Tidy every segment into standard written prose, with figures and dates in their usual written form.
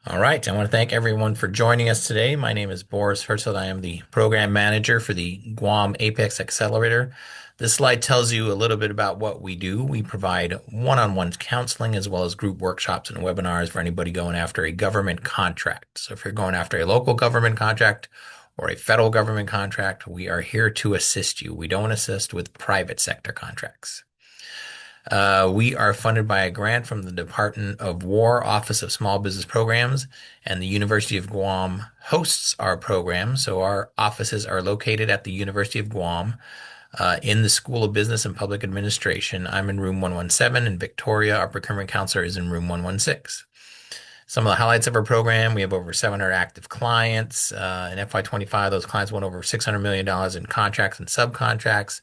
All right. I want to thank everyone for joining us today. My name is Boris Herzl. I am the program manager for the Guam Apex Accelerator. This slide tells you a little bit about what we do. We provide one-on-one counseling as well as group workshops and webinars for anybody going after a government contract. So if you're going after a local government contract or a federal government contract, we are here to assist you. We don't assist with private sector contracts. We are funded by a grant from the Department of War Office of Small Business Programs, and the University of Guam hosts our program. So our offices are located at the University of Guam in the School of Business and Public Administration. I'm in room 117, and Victoria, our procurement counselor, is in room 116. Some of the highlights of our program, we have over 700 active clients. In FY25, those clients won over $600 million in contracts and subcontracts.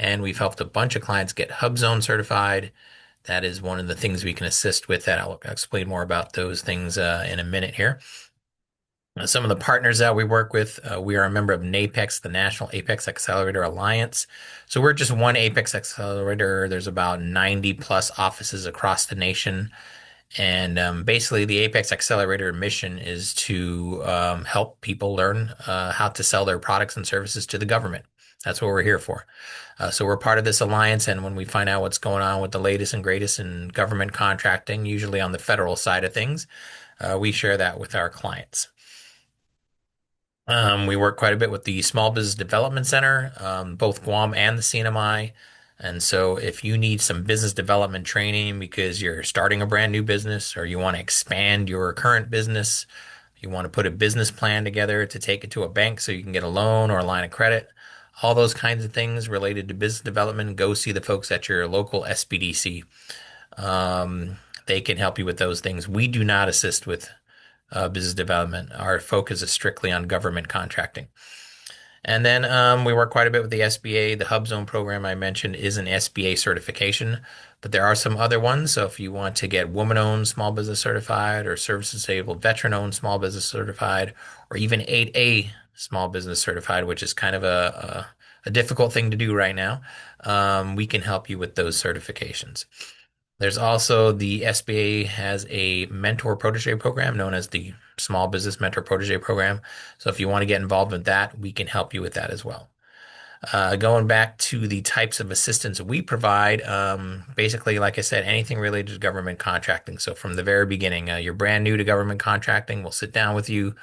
And we've helped a bunch of clients get HubZone certified. That is one of the things we can assist with that. I'll explain more about those things in a minute here. Some of the partners that we work with, we are a member of NAPEX, the National Apex Accelerator Alliance. So we're just one Apex Accelerator. There's about 90 plus offices across the nation. And basically, the Apex Accelerator mission is to help people learn how to sell their products and services to the government. That's what we're here for. So we're part of this alliance, and when we find out what's going on with the latest and greatest in government contracting, usually on the federal side of things, we share that with our clients. We work quite a bit with the Small Business Development Center, both Guam and the CNMI. And so if you need some business development training because you're starting a brand new business or you want to expand your current business, you want to put a business plan together to take it to a bank so you can get a loan or a line of credit, all those kinds of things related to business development, go see the folks at your local SBDC. They can help you with those things. We do not assist with business development. Our focus is strictly on government contracting. And then we work quite a bit with the SBA. The HubZone program I mentioned is an SBA certification, but there are some other ones. So if you want to get woman-owned small business certified or service-disabled veteran-owned small business certified, or even 8A small business certified, which is kind of a difficult thing to do right now, we can help you with those certifications. There's also the SBA has a mentor protege program known as the Small Business Mentor Protege Program. So if you want to get involved with that, we can help you with that as well. Going back to the types of assistance we provide, basically, like I said, anything related to government contracting. So from the very beginning, you're brand new to government contracting, we'll sit down with you.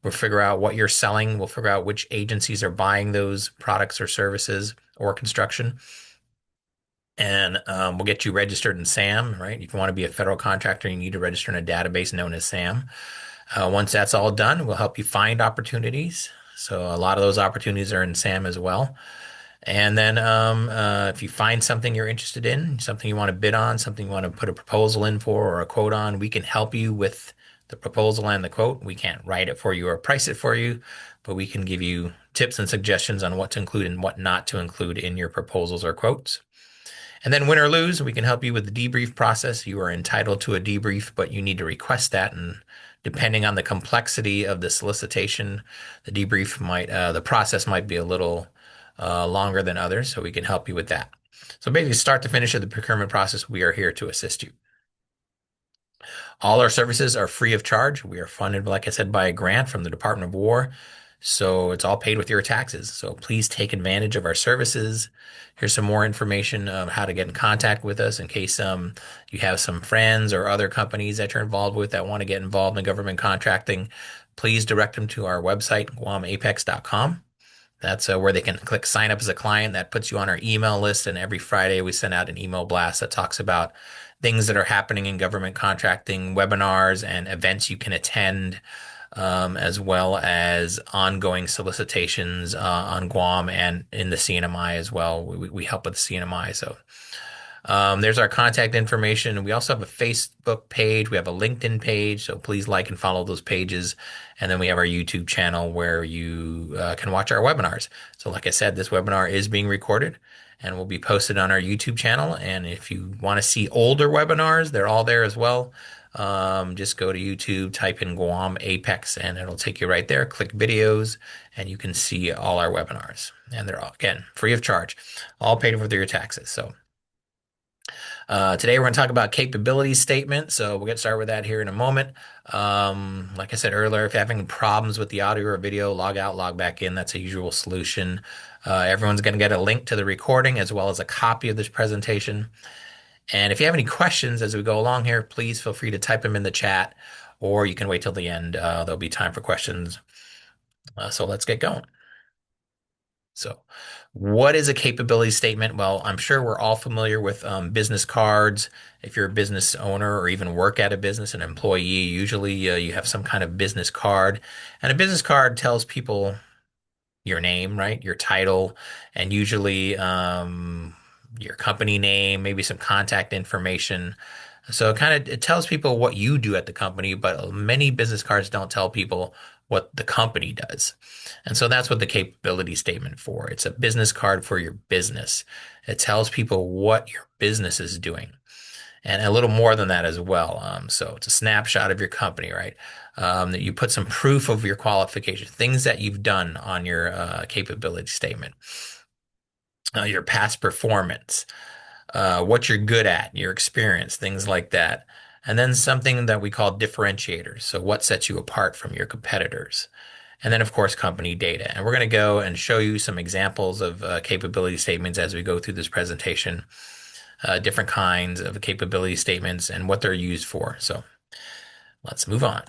We'll figure out what you're selling. We'll figure out which agencies are buying those products or services or construction. And we'll get you registered in SAM, right? If you want to be a federal contractor, you need to register in a database known as SAM. Once that's all done, we'll help you find opportunities. So a lot of those opportunities are in SAM as well. And then if you find something you're interested in, something you want to bid on, something you want to put a proposal in for or a quote on, we can help you with the proposal and the quote. We can't write it for you or price it for you, but we can give you tips and suggestions on what to include and what not to include in your proposals or quotes. And then win or lose, we can help you with the debrief process. You are entitled to a debrief, but you need to request that. And depending on the complexity of the solicitation, the process might be a little longer than others. So we can help you with that. So basically, start to finish of the procurement process, we are here to assist you. All our services are free of charge. We are funded, like I said, by a grant from the Department of War. So it's all paid with your taxes. So please take advantage of our services. Here's some more information on how to get in contact with us in case you have some friends or other companies that you're involved with that want to get involved in government contracting. Please direct them to our website, guamapex.com. That's where they can click sign up as a client. That puts you on our email list. And every Friday, we send out an email blast that talks about things that are happening in government contracting, webinars and events you can attend, as well as ongoing solicitations on Guam and in the CNMI as well. We help with the CNMI. So there's our contact information. We also have a Facebook page. We have a LinkedIn page. So please like and follow those pages. And then we have our YouTube channel where you can watch our webinars. So like I said, this webinar is being recorded and will be posted on our YouTube channel. And if you want to see older webinars, they're all there as well. Just go to YouTube, type in Guam Apex, and it'll take you right there. Click videos, and you can see all our webinars. And they're all, again, free of charge, all paid for through your taxes. So Today we're going to talk about capability statement. So we'll get started with that here in a moment. Like I said earlier, if you're having problems with the audio or video, log out, log back in. That's a usual solution. Everyone's going to get a link to the recording as well as a copy of this presentation. And if you have any questions as we go along here, please feel free to type them in the chat, or you can wait till the end. There'll be time for questions. So let's get going. So, what is a capability statement? Well, I'm sure we're all familiar with business cards. If you're a business owner or even work at a business, an employee, usually you have some kind of business card. And a business card tells people your name, right? Your title, and usually your company name, maybe some contact information. So it tells people what you do at the company, but many business cards don't tell people what the company does. And so that's what the capability statement for. It's a business card for your business. It tells people what your business is doing and a little more than that as well. So it's a snapshot of your company, right? That you put some proof of your qualifications, things that you've done on your capability statement, your past performance, what you're good at, your experience, things like that. And then something that we call differentiators. So what sets you apart from your competitors? And then, of course, company data. And we're going to go and show you some examples of capability statements as we go through this presentation, different kinds of capability statements and what they're used for. So let's move on.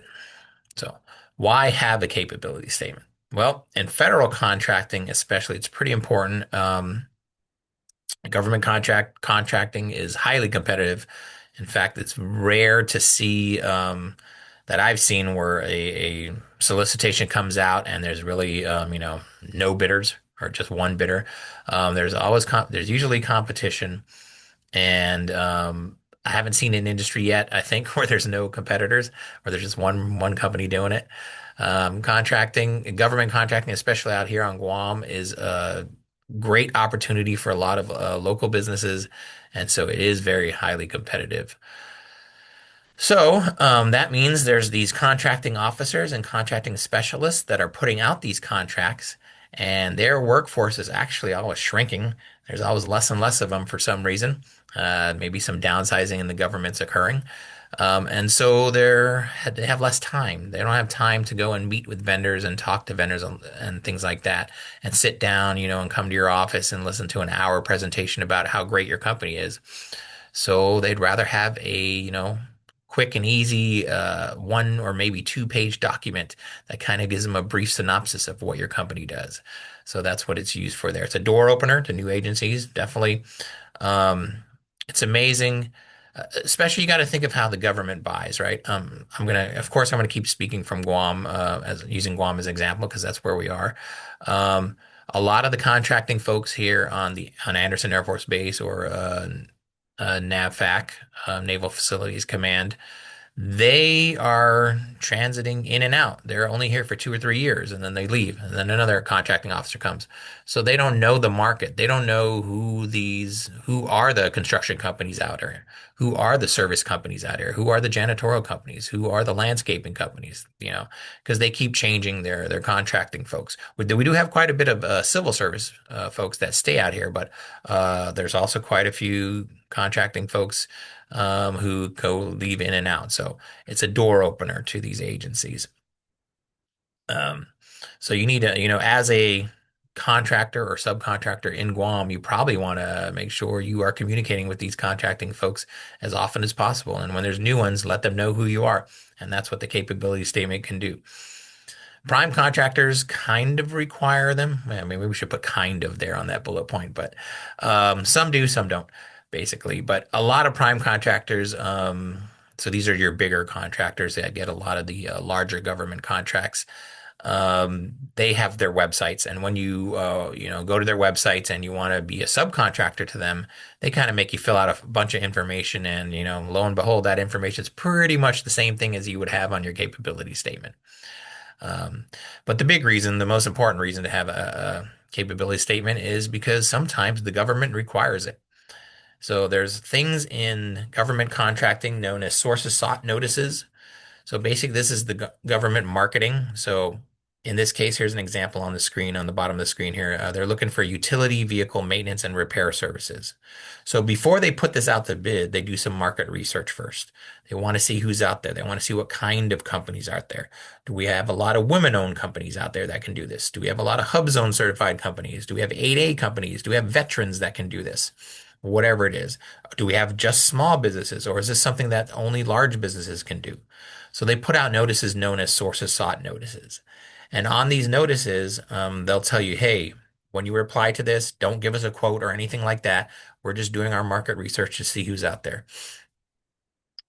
So why have a capability statement? Well, in federal contracting, especially, it's pretty important. Government contracting is highly competitive. In fact, it's rare to see that I've seen where a solicitation comes out and there's really no bidders or just one bidder. There's usually competition, and I haven't seen an industry yet, I think, where there's no competitors, where there's just one company doing it. Government contracting, especially out here on Guam, is a great opportunity for a lot of local businesses, and so it is very highly competitive. So that means there's these contracting officers and contracting specialists that are putting out these contracts, and their workforce is actually always shrinking. There's always less and less of them for some reason. Maybe some downsizing in the government's occurring. And so they have less time. They don't have time to go and meet with vendors and talk to vendors and things like that and sit down, and come to your office and listen to an hour presentation about how great your company is. So they'd rather have quick and easy one or maybe two-page document that kind of gives them a brief synopsis of what your company does. So that's what it's used for there. It's a door opener to new agencies, definitely. It's amazing. Especially, you got to think of how the government buys, right? Of course, I'm gonna keep speaking from Guam, as using Guam as an example because that's where we are. Um, a lot of the contracting folks here on Andersen Air Force Base or NAVFAC, Naval Facilities Command, they are transiting in and out. They're only here for 2 or 3 years and then they leave. And then another contracting officer comes. So they don't know the market. They don't know who are the construction companies out there, who are the service companies out here, who are the janitorial companies, who are the landscaping companies, because they keep changing their contracting folks. We do have quite a bit of civil service folks that stay out here, but there's also quite a few contracting folks who go leave in and out. So it's a door opener to these agencies. Um, so you need to, as a contractor or subcontractor in Guam, you probably want to make sure you are communicating with these contracting folks as often as possible. And when there's new ones, let them know who you are. And that's what the capability statement can do. Prime contractors kind of require them. I mean, maybe we should put kind of there on that bullet point, but some do, some don't, basically. But a lot of prime contractors, so these are your bigger contractors that get a lot of the larger government contracts. They have their websites, and when you go to their websites and you want to be a subcontractor to them, they kind of make you fill out a bunch of information, and lo and behold, that information is pretty much the same thing as you would have on your capability statement. Um, but the most important reason to have a capability statement is because sometimes the government requires it. So there's things in government contracting known as sources sought notices. So basically, this is the government marketing. So In this case, here's an example on the screen, on the bottom of the screen here. They're looking for utility vehicle maintenance and repair services. So before they put this out to bid, they do some market research first. They want to see who's out there. They want to see what kind of companies are out there. Do we have a lot of women-owned companies out there that can do this? Do we have a lot of HubZone certified companies? Do we have 8A companies? Do we have veterans that can do this? Whatever it is. Do we have just small businesses, or is this something that only large businesses can do? So they put out notices known as sources sought notices. And on these notices, they'll tell you, hey, when you reply to this, don't give us a quote or anything like that. We're just doing our market research to see who's out there.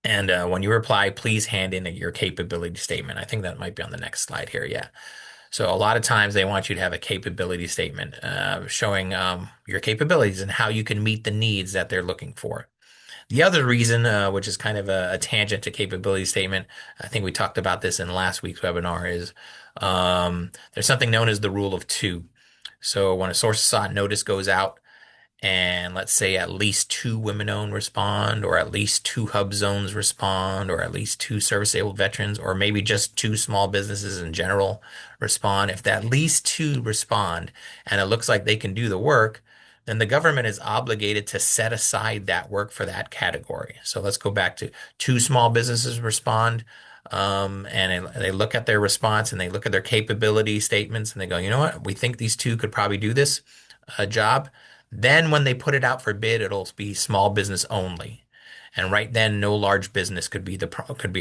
And when you reply, please hand in your capability statement. I think that might be on the next slide here. Yeah. So a lot of times they want you to have a capability statement showing your capabilities and how you can meet the needs that they're looking for. The other reason, which is kind of a tangent to capability statement, I think we talked about this in last week's webinar, is there's something known as the rule of two. So when a source sought notice goes out, and let's say at least two women-owned respond, or at least two hub zones respond, or at least two service-able veterans, or maybe just two small businesses in general respond. If at least two respond and it looks like they can do the work, then the government is obligated to set aside that work for that category. So let's go back to two small businesses respond. And they look at their response and they look at their capability statements and they go, you know what? We think these two could probably do this job. Then when they put it out for bid, it'll be small business only. And right then, no large business could be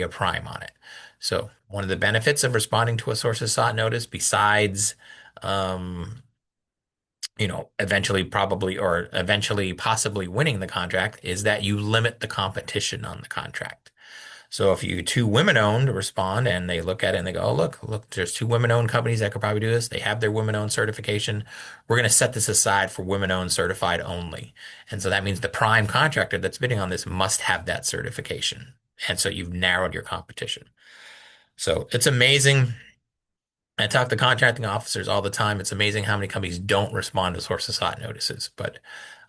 a prime on it. So one of the benefits of responding to a sources sought notice, besides um, eventually possibly winning the contract, is that you limit the competition on the contract. So if you two women-owned respond and they look at it and they go, oh, look, there's two women-owned companies that could probably do this. They have their women-owned certification. We're going to set this aside for women-owned certified only. And so that means the prime contractor that's bidding on this must have that certification. And so you've narrowed your competition. So it's amazing. I talk to contracting officers all the time. It's amazing how many companies don't respond to sources sought notices. But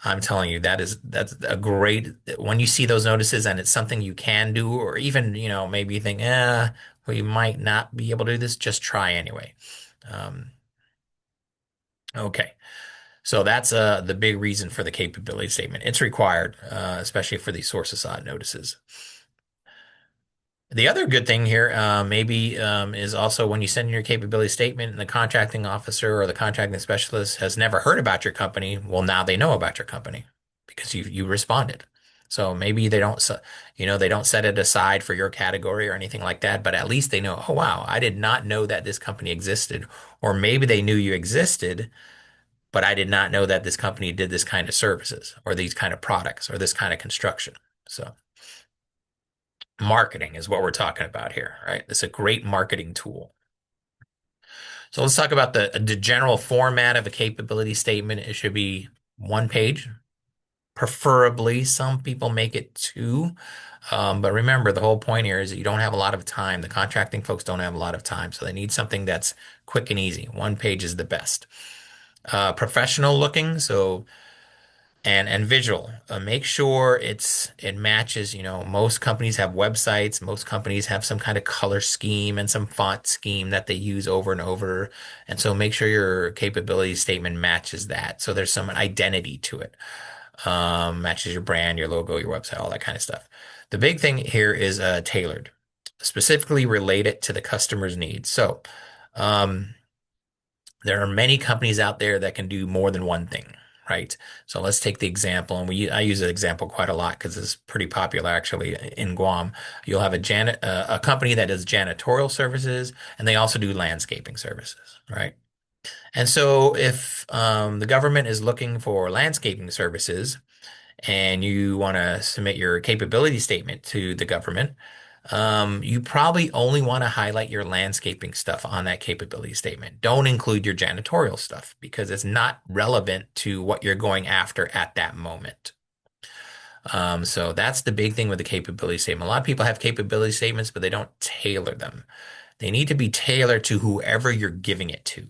I'm telling you, that's a great when you see those notices and it's something you can do, or even, maybe you think, we might not be able to do this, just try anyway. Um, okay. So that's the big reason for the capability statement. It's required, especially for these sources sought notices. The other good thing here, maybe, is also when you send in your capability statement and the contracting officer or the contracting specialist has never heard about your company, well, now they know about your company because you responded. So maybe they don't set it aside for your category or anything like that, but at least they know, oh, wow, I did not know that this company existed. Or maybe they knew you existed, but I did not know that this company did this kind of services or these kind of products or this kind of construction. So. Marketing is what we're talking about here, right? It's a great marketing tool. So let's talk about the general format of a capability statement. It should be one page, preferably. Some people make it two. But remember, the whole point here is that you don't have a lot of time. The contracting folks don't have a lot of time, so they need something that's quick and easy. One page is the best. Professional looking, so and visual. Make sure it matches. Most companies have websites. Most companies have some kind of color scheme and some font scheme that they use over and over. And so make sure your capability statement matches that. So there's some identity to it. Matches your brand, your logo, your website, all that kind of stuff. The big thing here is tailored, specifically related to the customer's needs. So there are many companies out there that can do more than one thing, right? So let's take the example, and I use the example quite a lot because it's pretty popular actually in Guam. You'll have a company that does janitorial services, and they also do landscaping services, right? And so if the government is looking for landscaping services, and you want to submit your capability statement to the government, you probably only want to highlight your landscaping stuff on that capability statement. Don't include your janitorial stuff because it's not relevant to what you're going after at that moment. So that's the big thing with the capability statement. A lot of people have capability statements, but they don't tailor them. They need to be tailored to whoever you're giving it to.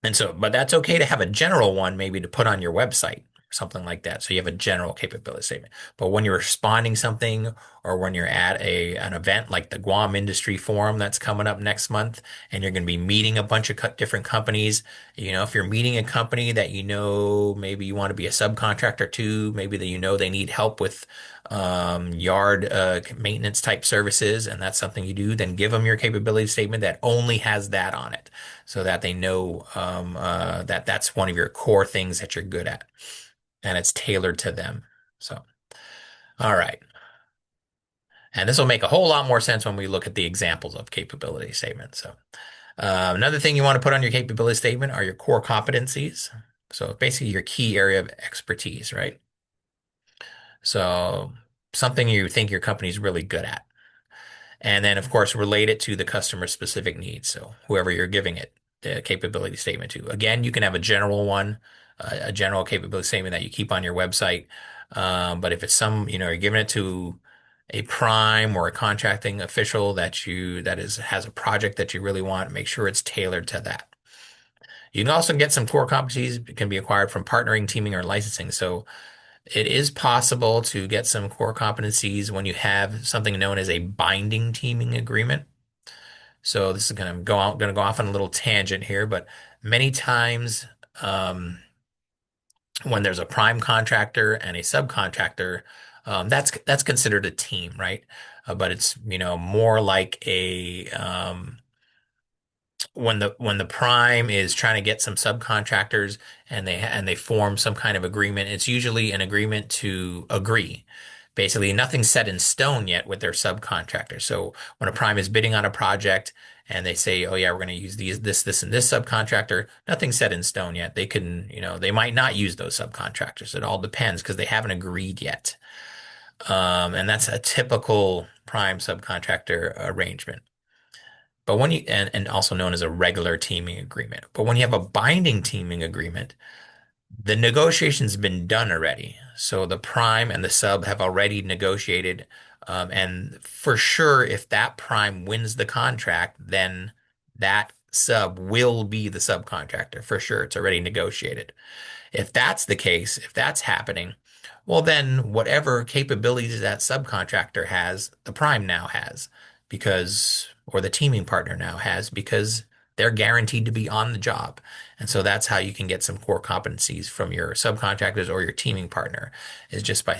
But that's okay to have a general one maybe to put on your website something like that. So you have a general capability statement. But when you're responding something or when you're at an event like the Guam Industry Forum that's coming up next month, and you're going to be meeting a bunch of different companies, if you're meeting a company that maybe you want to be a subcontractor to, maybe that they need help with yard maintenance type services, and that's something you do, then give them your capability statement that only has that on it so that they know that that's one of your core things that you're good at and it's tailored to them. So, all right. And this will make a whole lot more sense when we look at the examples of capability statements. So, another thing you want to put on your capability statement are your core competencies. So, basically, your key area of expertise, right? So, something you think your company's really good at. And then, of course, relate it to the customer specific needs. So whoever you're giving it the capability statement to. Again, you can have a general one, a general capability statement that you keep on your website. But if it's you're giving it to a prime or a contracting official has a project that you really want, make sure it's tailored to that. You can also get some core competencies that can be acquired from partnering, teaming, or licensing. So it is possible to get some core competencies when you have something known as a binding teaming agreement. So this is going to go off on a little tangent here, but many times, um, when there's a prime contractor and a subcontractor, that's considered a team, right? But it's, more like when the prime is trying to get some subcontractors and they form some kind of agreement, it's usually an agreement to agree. Basically, nothing's set in stone yet with their subcontractor. So when a prime is bidding on a project and they say, "Oh yeah, we're going to use this, and this subcontractor," nothing's set in stone yet. They might not use those subcontractors. It all depends because they haven't agreed yet. And that's a typical prime subcontractor arrangement. But and also known as a regular teaming agreement. But when you have a binding teaming agreement, the negotiation's been done already. So the prime and the sub have already negotiated. And for sure, if that prime wins the contract, then that sub will be the subcontractor. For sure, it's already negotiated. If that's the case, if that's happening, well, then whatever capabilities that subcontractor has, the prime now has or the teaming partner now has because they're guaranteed to be on the job. And so that's how you can get some core competencies from your subcontractors or your teaming partner is just by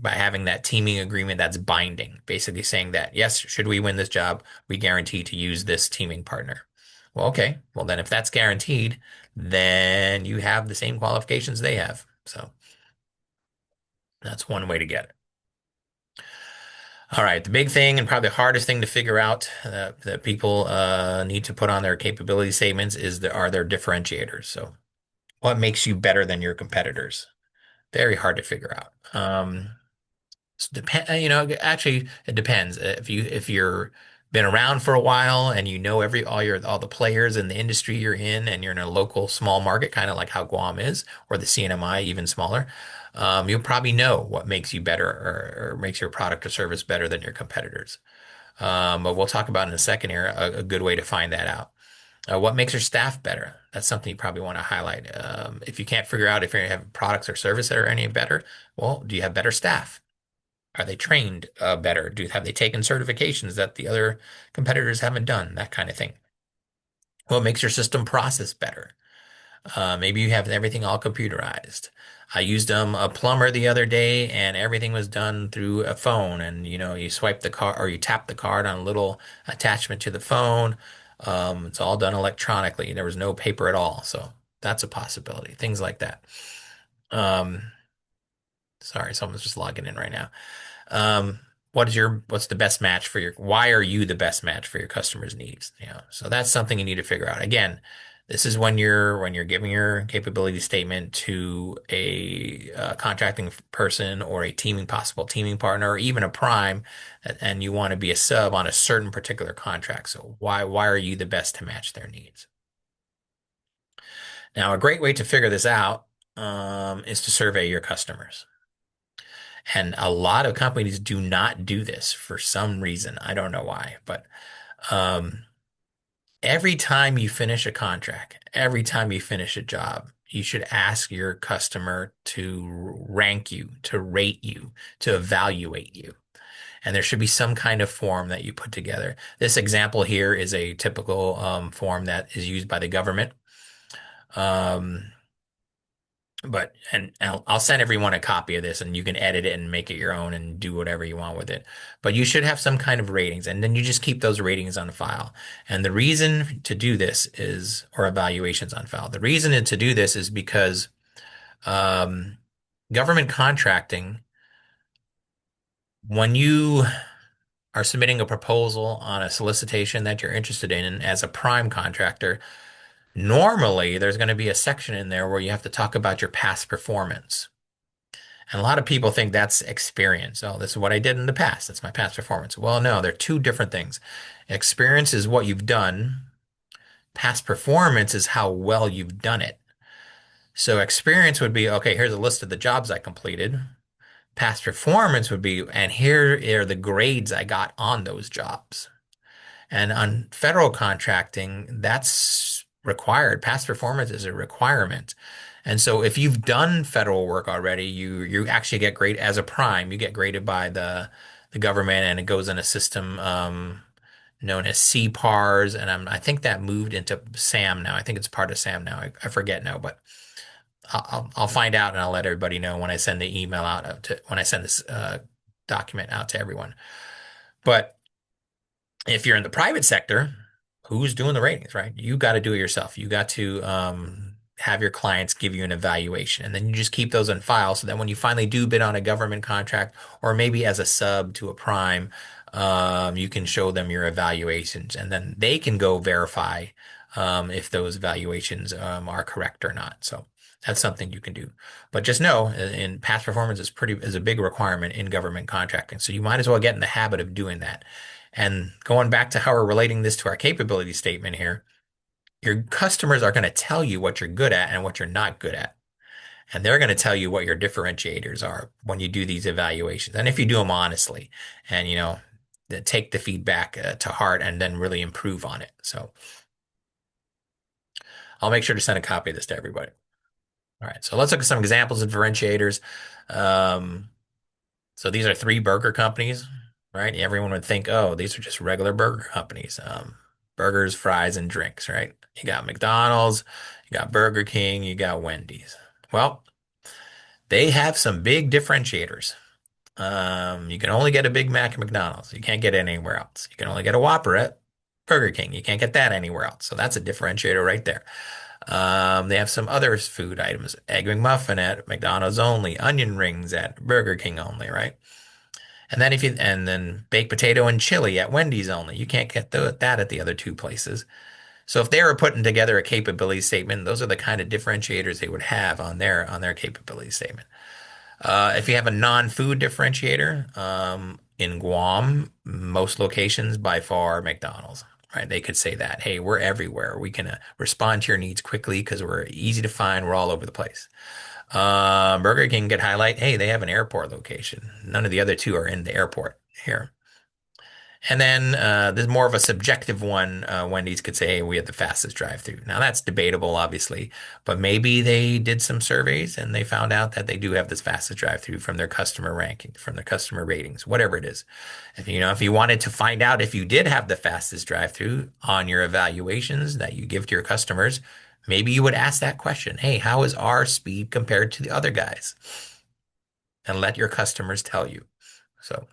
having that teaming agreement that's binding, basically saying that, yes, should we win this job, we guarantee to use this teaming partner. Well, okay. Well, then if that's guaranteed, then you have the same qualifications they have. So that's one way to get it. All right. The big thing and probably the hardest thing to figure out that people need to put on their capability statements are their differentiators. So what makes you better than your competitors? Very hard to figure out. Actually, it depends. If you're been around for a while and you know all the players in the industry you're in, and you're in a local small market, kind of like how Guam is, or the CNMI, even smaller, you'll probably know what makes you better or makes your product or service better than your competitors. But we'll talk about in a second here a good way to find that out. What makes your staff better? That's something you probably want to highlight. If you can't figure out if you have products or service that are any better, well, do you have better staff? Are they trained better? Have they taken certifications that the other competitors haven't done? That kind of thing. What makes your system process better? Maybe you have everything all computerized. I used a plumber the other day, and everything was done through a phone. And you swipe the card or you tap the card on a little attachment to the phone. It's all done electronically. There was no paper at all, so that's a possibility. Things like that. Um, Sorry, someone's just logging in right now. Um, what's the best match why are you the best match for your customers' needs? So that's something you need to figure out. Again, this is when you're giving your capability statement to a contracting person or a possible teaming partner, or even a prime, and you want to be a sub on a certain particular contract. So why are you the best to match their needs? Now, a great way to figure this out is to survey your customers. And a lot of companies do not do this for some reason. I don't know why, but um, every time you finish a contract, every time you finish a job, you should ask your customer to rank you, to rate you, to evaluate you. And there should be some kind of form that you put together. This example here is a typical form that is used by the government. Um, but and I'll send everyone a copy of this, and you can edit it and make it your own and do whatever you want with it. But you should have some kind of ratings, and then you just keep those ratings on file. And the reason to do this is, or evaluations on file. The reason to do this is because um, government contracting, when you are submitting a proposal on a solicitation that you're interested in, and as a prime contractor, normally there's going to be a section in there where you have to talk about your past performance. And a lot of people think that's experience. Oh, this is what I did in the past. That's my past performance. Well, no, they're two different things. Experience is what you've done. Past performance is how well you've done it. So experience would be, okay, here's a list of the jobs I completed. Past performance would be, and here are the grades I got on those jobs. And on federal contracting, that's required. Past performance is a requirement. And so if you've done federal work already, you actually get graded as a prime. You get graded by the government, and it goes in a system known as CPARS. And I think that moved into SAM now. I think it's part of SAM now. I forget now, but I'll find out, and I'll let everybody know when I send the email out to when I send this document out to everyone. But if you're in the private sector, who's doing the ratings, right? You got to do it yourself. You got to have your clients give you an evaluation, and then you just keep those in file so that when you finally do bid on a government contract, or maybe as a sub to a prime, you can show them your evaluations, and then they can go verify if those evaluations are correct or not. So that's something you can do. But just know, in past performance is a big requirement in government contracting. So you might as well get in the habit of doing that. And going back to how we're relating this to our capability statement here, your customers are going to tell you what you're good at and what you're not good at. And they're going to tell you what your differentiators are when you do these evaluations. And if you do them honestly and, take the feedback to heart and then really improve on it. So I'll make sure to send a copy of this to everybody. All right. So let's look at some examples of differentiators. Um, So these are three burger companies, right? Everyone would think, oh, these are just regular burger companies. Burgers, fries, and drinks, right? You got McDonald's, you got Burger King, you got Wendy's. Well, they have some big differentiators. You can only get a Big Mac at McDonald's. You can't get it anywhere else. You can only get a Whopper at Burger King. You can't get that anywhere else. So that's a differentiator right there. They have some other food items. Egg McMuffin at McDonald's only. Onion rings at Burger King only, right? And then baked potato and chili at Wendy's only. You can't get that at the other two places. So if they were putting together a capability statement, those are the kind of differentiators they would have on their capability statement. If you have a non-food differentiator, in Guam, most locations by far McDonald's, right? They could say that, hey, we're everywhere. We can respond to your needs quickly because we're easy to find. We're all over the place. Burger King could highlight, hey, they have an airport location. None of the other two are in the airport here. And then there's more of a subjective one. Wendy's could say, hey, we have the fastest drive-through. Now that's debatable, obviously, but maybe they did some surveys and they found out that they do have this fastest drive-through from their customer ranking, from their customer ratings, whatever it is. If you wanted to find out if you did have the fastest drive-through on your evaluations that you give to your customers, maybe you would ask that question. Hey, how is our speed compared to the other guys? And let your customers tell you. So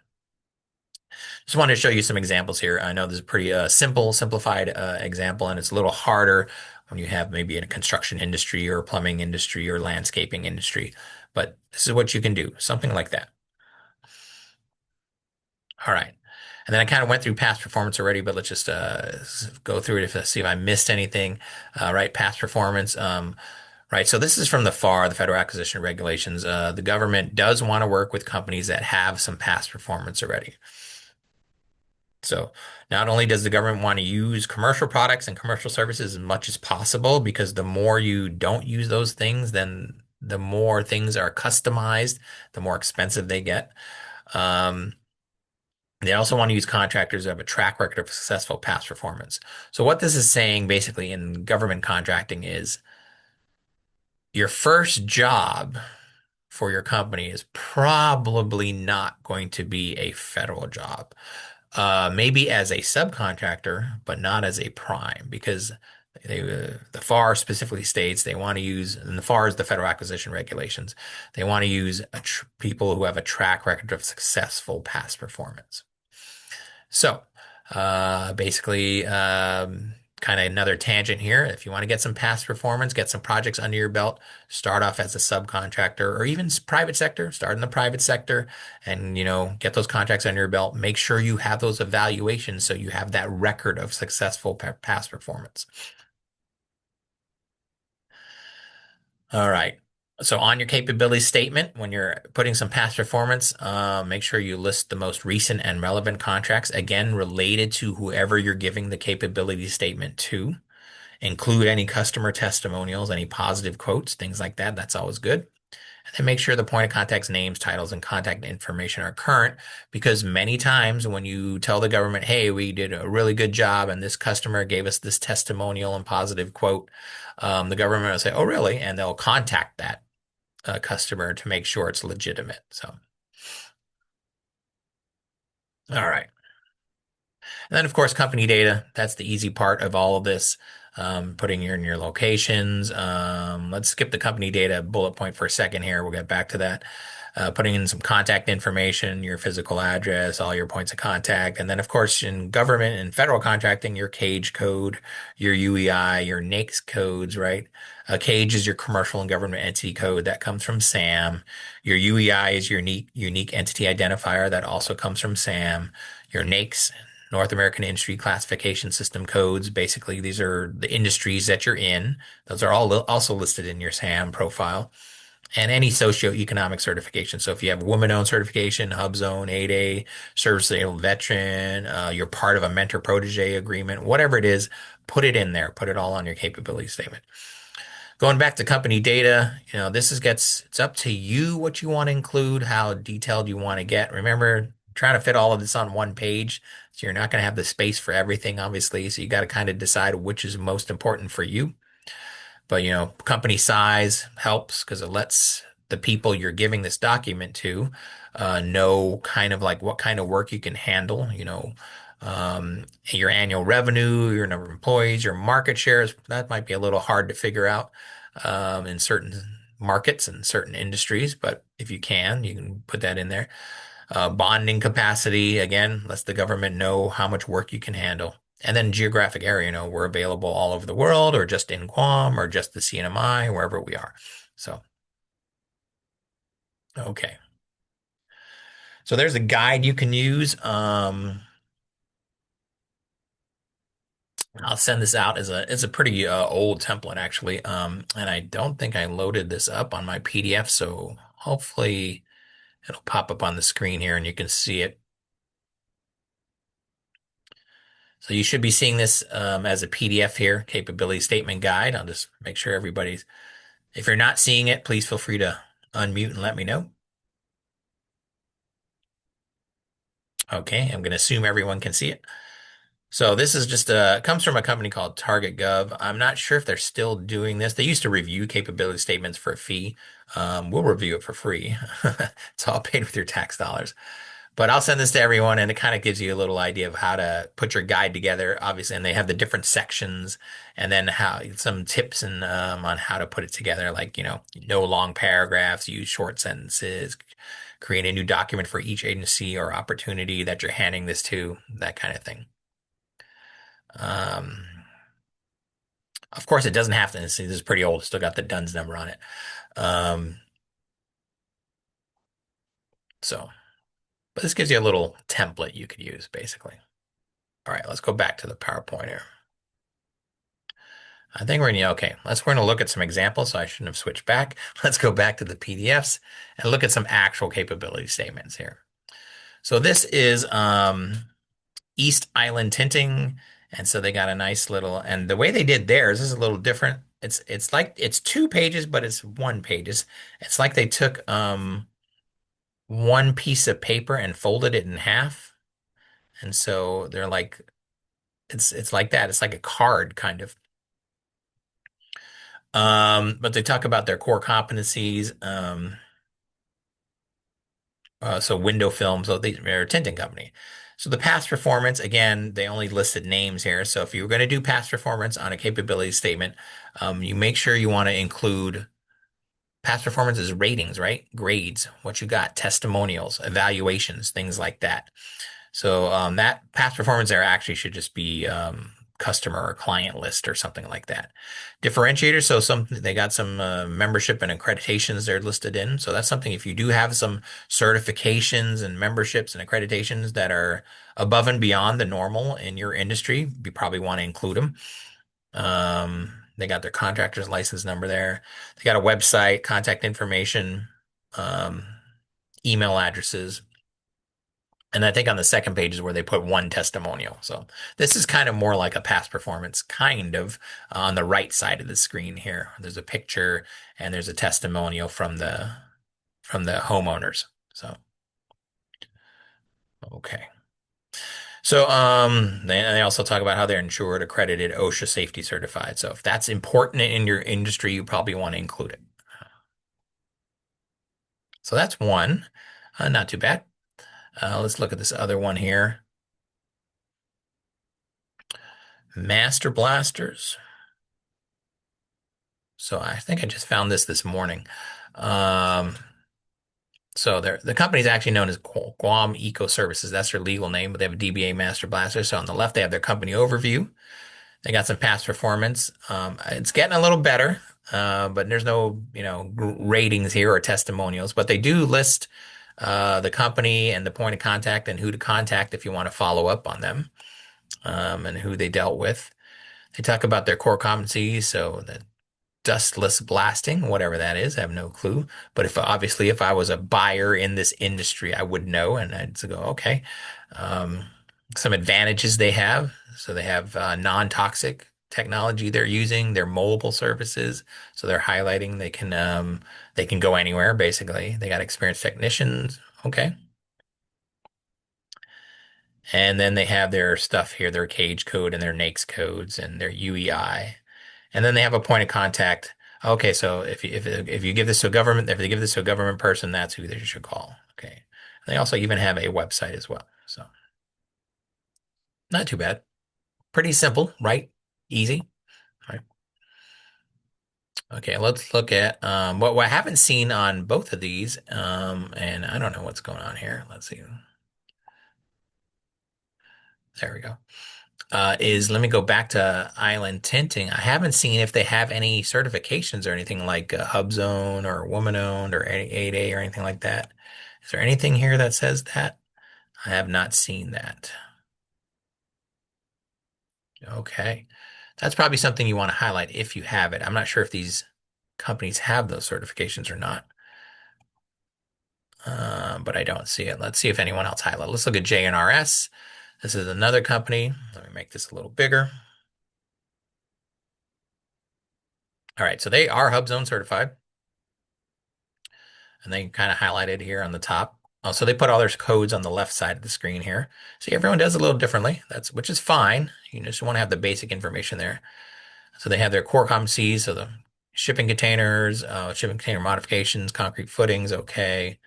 just wanted to show you some examples here. I know this is a pretty simplified example, and it's a little harder when you have maybe in a construction industry or plumbing industry or landscaping industry. But this is what you can do, something like that. All right. And then I kind of went through past performance already, but let's just go through it see if I missed anything. Right, past performance. Right, so this is from the FAR, the Federal Acquisition Regulations. The government does want to work with companies that have some past performance already. So not only does the government want to use commercial products and commercial services as much as possible, because the more you don't use those things, then the more things are customized, the more expensive they get. Um, they also want to use contractors who have a track record of successful past performance. So what this is saying basically in government contracting is Your first job for your company is probably not going to be a federal job. Maybe as a subcontractor, but not as a prime, because the FAR specifically states they want to use, and the FAR is the Federal Acquisition Regulations. They want to use people who have a track record of successful past performance. So, basically, kind of another tangent here. If you want to get some past performance, get some projects under your belt, start off as a subcontractor or even private sector, start in the private sector and, get those contracts under your belt. Make sure you have those evaluations so you have that record of successful past performance. All right. So on your capability statement, when you're putting some past performance, make sure you list the most recent and relevant contracts, again, related to whoever you're giving the capability statement to. Include any customer testimonials, any positive quotes, things like that. That's always good. And then make sure the point of contact's names, titles, and contact information are current because many times when you tell the government, hey, we did a really good job and this customer gave us this testimonial and positive quote, the government will say, oh, really? And they'll contact that customer to make sure it's legitimate. So, all right. And then, of course, company data. That's the easy part of all of this. Putting in your locations. Let's skip the company data bullet point for a second here. We'll get back to that. Putting in some contact information, your physical address, all your points of contact. And then, of course, in government and federal contracting, your CAGE code, your UEI, your NAICS codes, right? CAGE is your commercial and government entity code that comes from SAM. Your UEI is your unique entity identifier that also comes from SAM. Your NAICS, North American Industry Classification System codes. Basically, these are the industries that you're in. Those are all also listed in your SAM profile. And any socioeconomic certification. So if you have woman-owned certification, HubZone, 8A, service-disabled veteran, you're part of a mentor-protege agreement, whatever it is, put it in there. Put it all on your capability statement. Going back to company data, it's up to you what you want to include, how detailed you want to get. Remember, trying to fit all of this on one page, so you're not going to have the space for everything, obviously. So you got to kind of decide which is most important for you. But, company size helps because it lets the people you're giving this document to know kind of like what kind of work you can handle, your annual revenue, your number of employees, your market shares. That might be a little hard to figure out in certain markets and certain industries, but if you can put that in there. Bonding capacity, again, lets the government know how much work you can handle. And then geographic area, we're available all over the world or just in Guam or just the CNMI, wherever we are. So, okay. So there's a guide you can use. I'll send this out as it's a pretty old template actually. And I don't think I loaded this up on my PDF, so hopefully it'll pop up on the screen here and you can see it. So you should be seeing this as a PDF here, capability statement guide. I'll just make sure everybody's, if you're not seeing it, please feel free to unmute and let me know. Okay, I'm going to assume everyone can see it. So this is just comes from a company called Target Gov. I'm not sure if they're still doing this. They used to review capability statements for a fee. We'll review it for free. It's all paid with your tax dollars. But I'll send this to everyone, and it kind of gives you a little idea of how to put your guide together, obviously. And they have the different sections, and then how some tips and on how to put it together, like no long paragraphs, use short sentences, create a new document for each agency or opportunity that you're handing this to, that kind of thing. Um, of course, it doesn't have to. See, this is pretty old. It's still got the DUNS number on it. Um, so, but this gives you a little template you could use, basically. All right, let's go back to the PowerPoint here. I think we're gonna look at some examples, so I shouldn't have switched back. Let's go back to the PDFs and look at some actual capability statements here. So this is East Island Tinting, and so they got a nice little, and the way they did theirs is a little different. It's like it's 2 pages, but it's 1 page. It's like they took one piece of paper and folded it in half, and so they're like it's like that. It's like a card kind of. But they talk about their core competencies. So window film, so they're a tinting company. So the past performance, again, they only listed names here. So if you were going to do past performance on a capability statement, you make sure you want to include past performance as ratings, right? Grades, what you got, testimonials, evaluations, things like that. So that past performance there actually should just be customer or client list or something like that. Differentiators, so some they got some membership and accreditations they're listed in. So that's something if you do have some certifications and memberships and accreditations that are above and beyond the normal in your industry, you probably want to include them. They got their contractor's license number there. They got a website, contact information, um, email addresses. And I think on the second page is where they put one testimonial. So this is kind of more like a past performance, kind of on the right side of the screen here. There's a picture and there's a testimonial from the homeowners. So okay. So they also talk about how they're insured, accredited, OSHA safety certified. So if that's important in your industry, you probably want to include it. So that's one. Not too bad. Let's look at this other one here. Master blasters. So I think I just found this morning. Um, so the company's actually known as Guam Eco Services. That's their legal name, but they have a DBA Master Blaster. So on the left, they have their company overview. They got some past performance. It's getting a little better, but there's no, ratings here or testimonials. But they do list the company and the point of contact and who to contact if you want to follow up on them, and who they dealt with. They talk about their core competencies, so the dustless blasting, whatever that is. I have no clue. But if I was a buyer in this industry, I would know, and I'd go, okay. Um, some advantages they have. So they have non-toxic technology they're using. They're mobile services, so they're highlighting they can go anywhere basically. They got experienced technicians. Okay. And then they have their stuff here, their cage code and their NAICS codes and their UEI. And then they have a point of contact. Okay, so if you give this to a government, if they give this to a government person, that's who they should call. Okay. And they also even have a website as well. So not too bad. Pretty simple, right? Easy. Right. Okay, let's look at what I haven't seen on both of these. And I don't know what's going on here. Let's see. There we go. Is let me go back to Island Tinting. I haven't seen if they have any certifications or anything like Hub Zone or Woman Owned or 8A or anything like that. Is there anything here that says that? I have not seen that. Okay. That's probably something you want to highlight if you have it. I'm not sure if these companies have those certifications or not, but I don't see it. Let's see if anyone else highlight. Let's look at JNRS. This is another company. Let me make this a little bigger. All right, so they are Hub Zone certified, and they kind of highlighted here on the top. Oh, so they put all their codes on the left side of the screen here. See, everyone does a little differently. Which is fine. You just want to have the basic information there. So they have their core competencies, so the shipping containers, shipping container modifications, concrete footings, okay.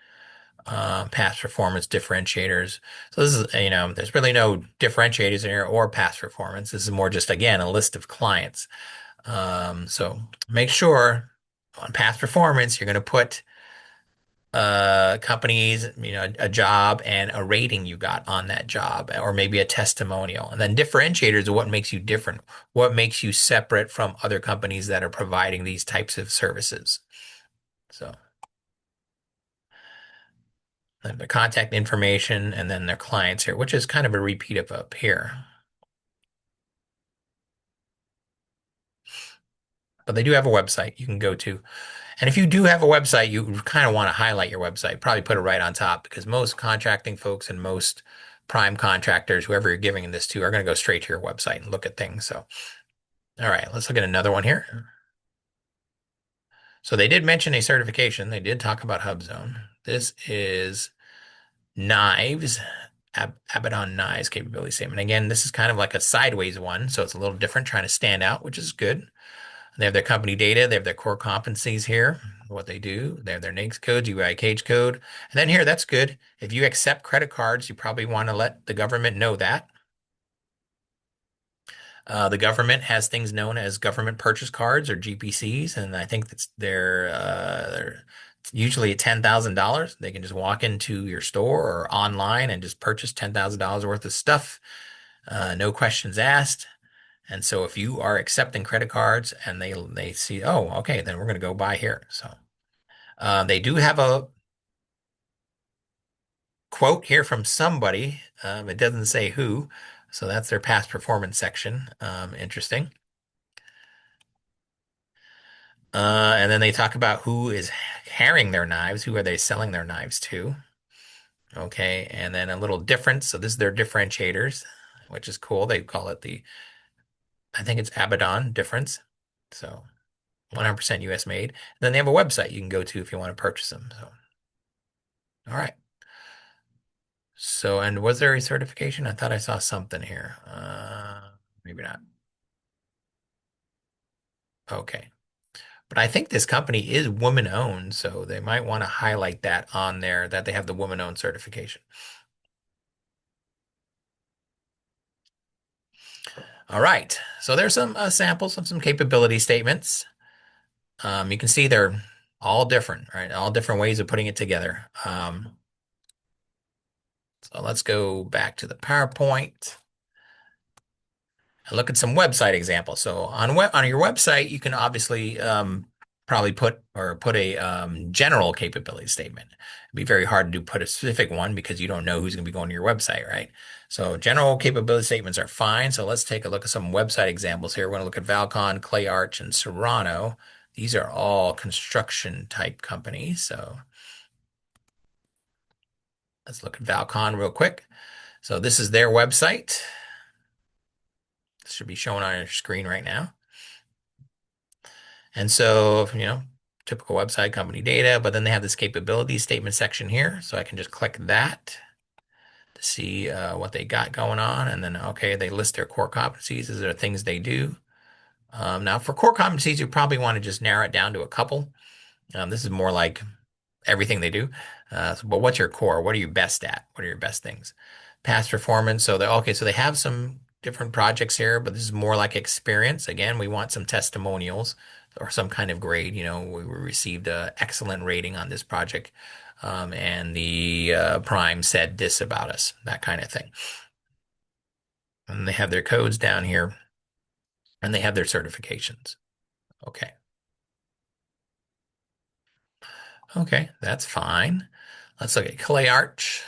Past performance differentiators. So this is, there's really no differentiators in here or past performance. This is more just, again, a list of clients. So make sure on past performance, you're going to put companies, a job and a rating you got on that job, or maybe a testimonial. And then differentiators are what makes you different, what makes you separate from other companies that are providing these types of services. So the contact information and then their clients here, which is kind of a repeat of up here. But they do have a website you can go to. And if you do have a website, you kind of want to highlight your website, probably put it right on top because most contracting folks and most prime contractors, whoever you're giving this to, are going to go straight to your website and look at things. So, all right, let's look at another one here. So they did mention a certification. They did talk about HubZone. This is knives, Abaddon knives capability statement. Again, this is kind of like a sideways one, so it's a little different, trying to stand out, which is good. They have their company data. They have their core competencies here, what they do. They have their NAICS code, UIKH code. And then here, that's good. If you accept credit cards, you probably want to let the government know that. The government has things known as government purchase cards or GPCs, and I think they're usually at $10,000. They can just walk into your store or online and just purchase $10,000 worth of stuff, no questions asked. And so if you are accepting credit cards and they see, oh, okay, then we're going to go buy here. So they do have a quote here from somebody. It doesn't say who, so that's their past performance section. Interesting. And then they talk about who is carrying their knives, who are they selling their knives to. Okay, and then a little difference. So this is their differentiators, which is cool. They call it I think it's Abaddon difference. So 100% US made. Then they have a website you can go to if you want to purchase them. So, all right. So, and was there a certification? I thought I saw something here. Maybe not. Okay. But I think this company is woman owned, so they might want to highlight that on there that they have the woman owned certification. All right. So there's some samples of some capability statements. You can see they're all different, right? All different ways of putting it together. So let's go back to the PowerPoint and look at some website examples. So on your website, you can obviously probably put a general capability statement. It'd be very hard to put a specific one because you don't know who's going to be going to your website, right? So general capability statements are fine. So let's take a look at some website examples here. We're going to look at Valcon, Clay Arch, and Serrano. These are all construction type companies. So let's look at Valcon real quick. So this is their website. This should be showing on your screen right now. And so, typical website company data, but then they have this capability statement section here. So I can just click that to see what they got going on. And then, okay, they list their core competencies. These are things they do. Now, for core competencies, you probably want to just narrow it down to a couple. This is more like everything they do. But what's your core? What are you best at? What are your best things? Past performance. So they have some different projects here, but this is more like experience. Again, we want some testimonials or some kind of grade. We received an excellent rating on this project, and the prime said this about us, that kind of thing. And they have their codes down here, and they have their certifications. Okay. Okay, that's fine. Let's look at Clay Arch.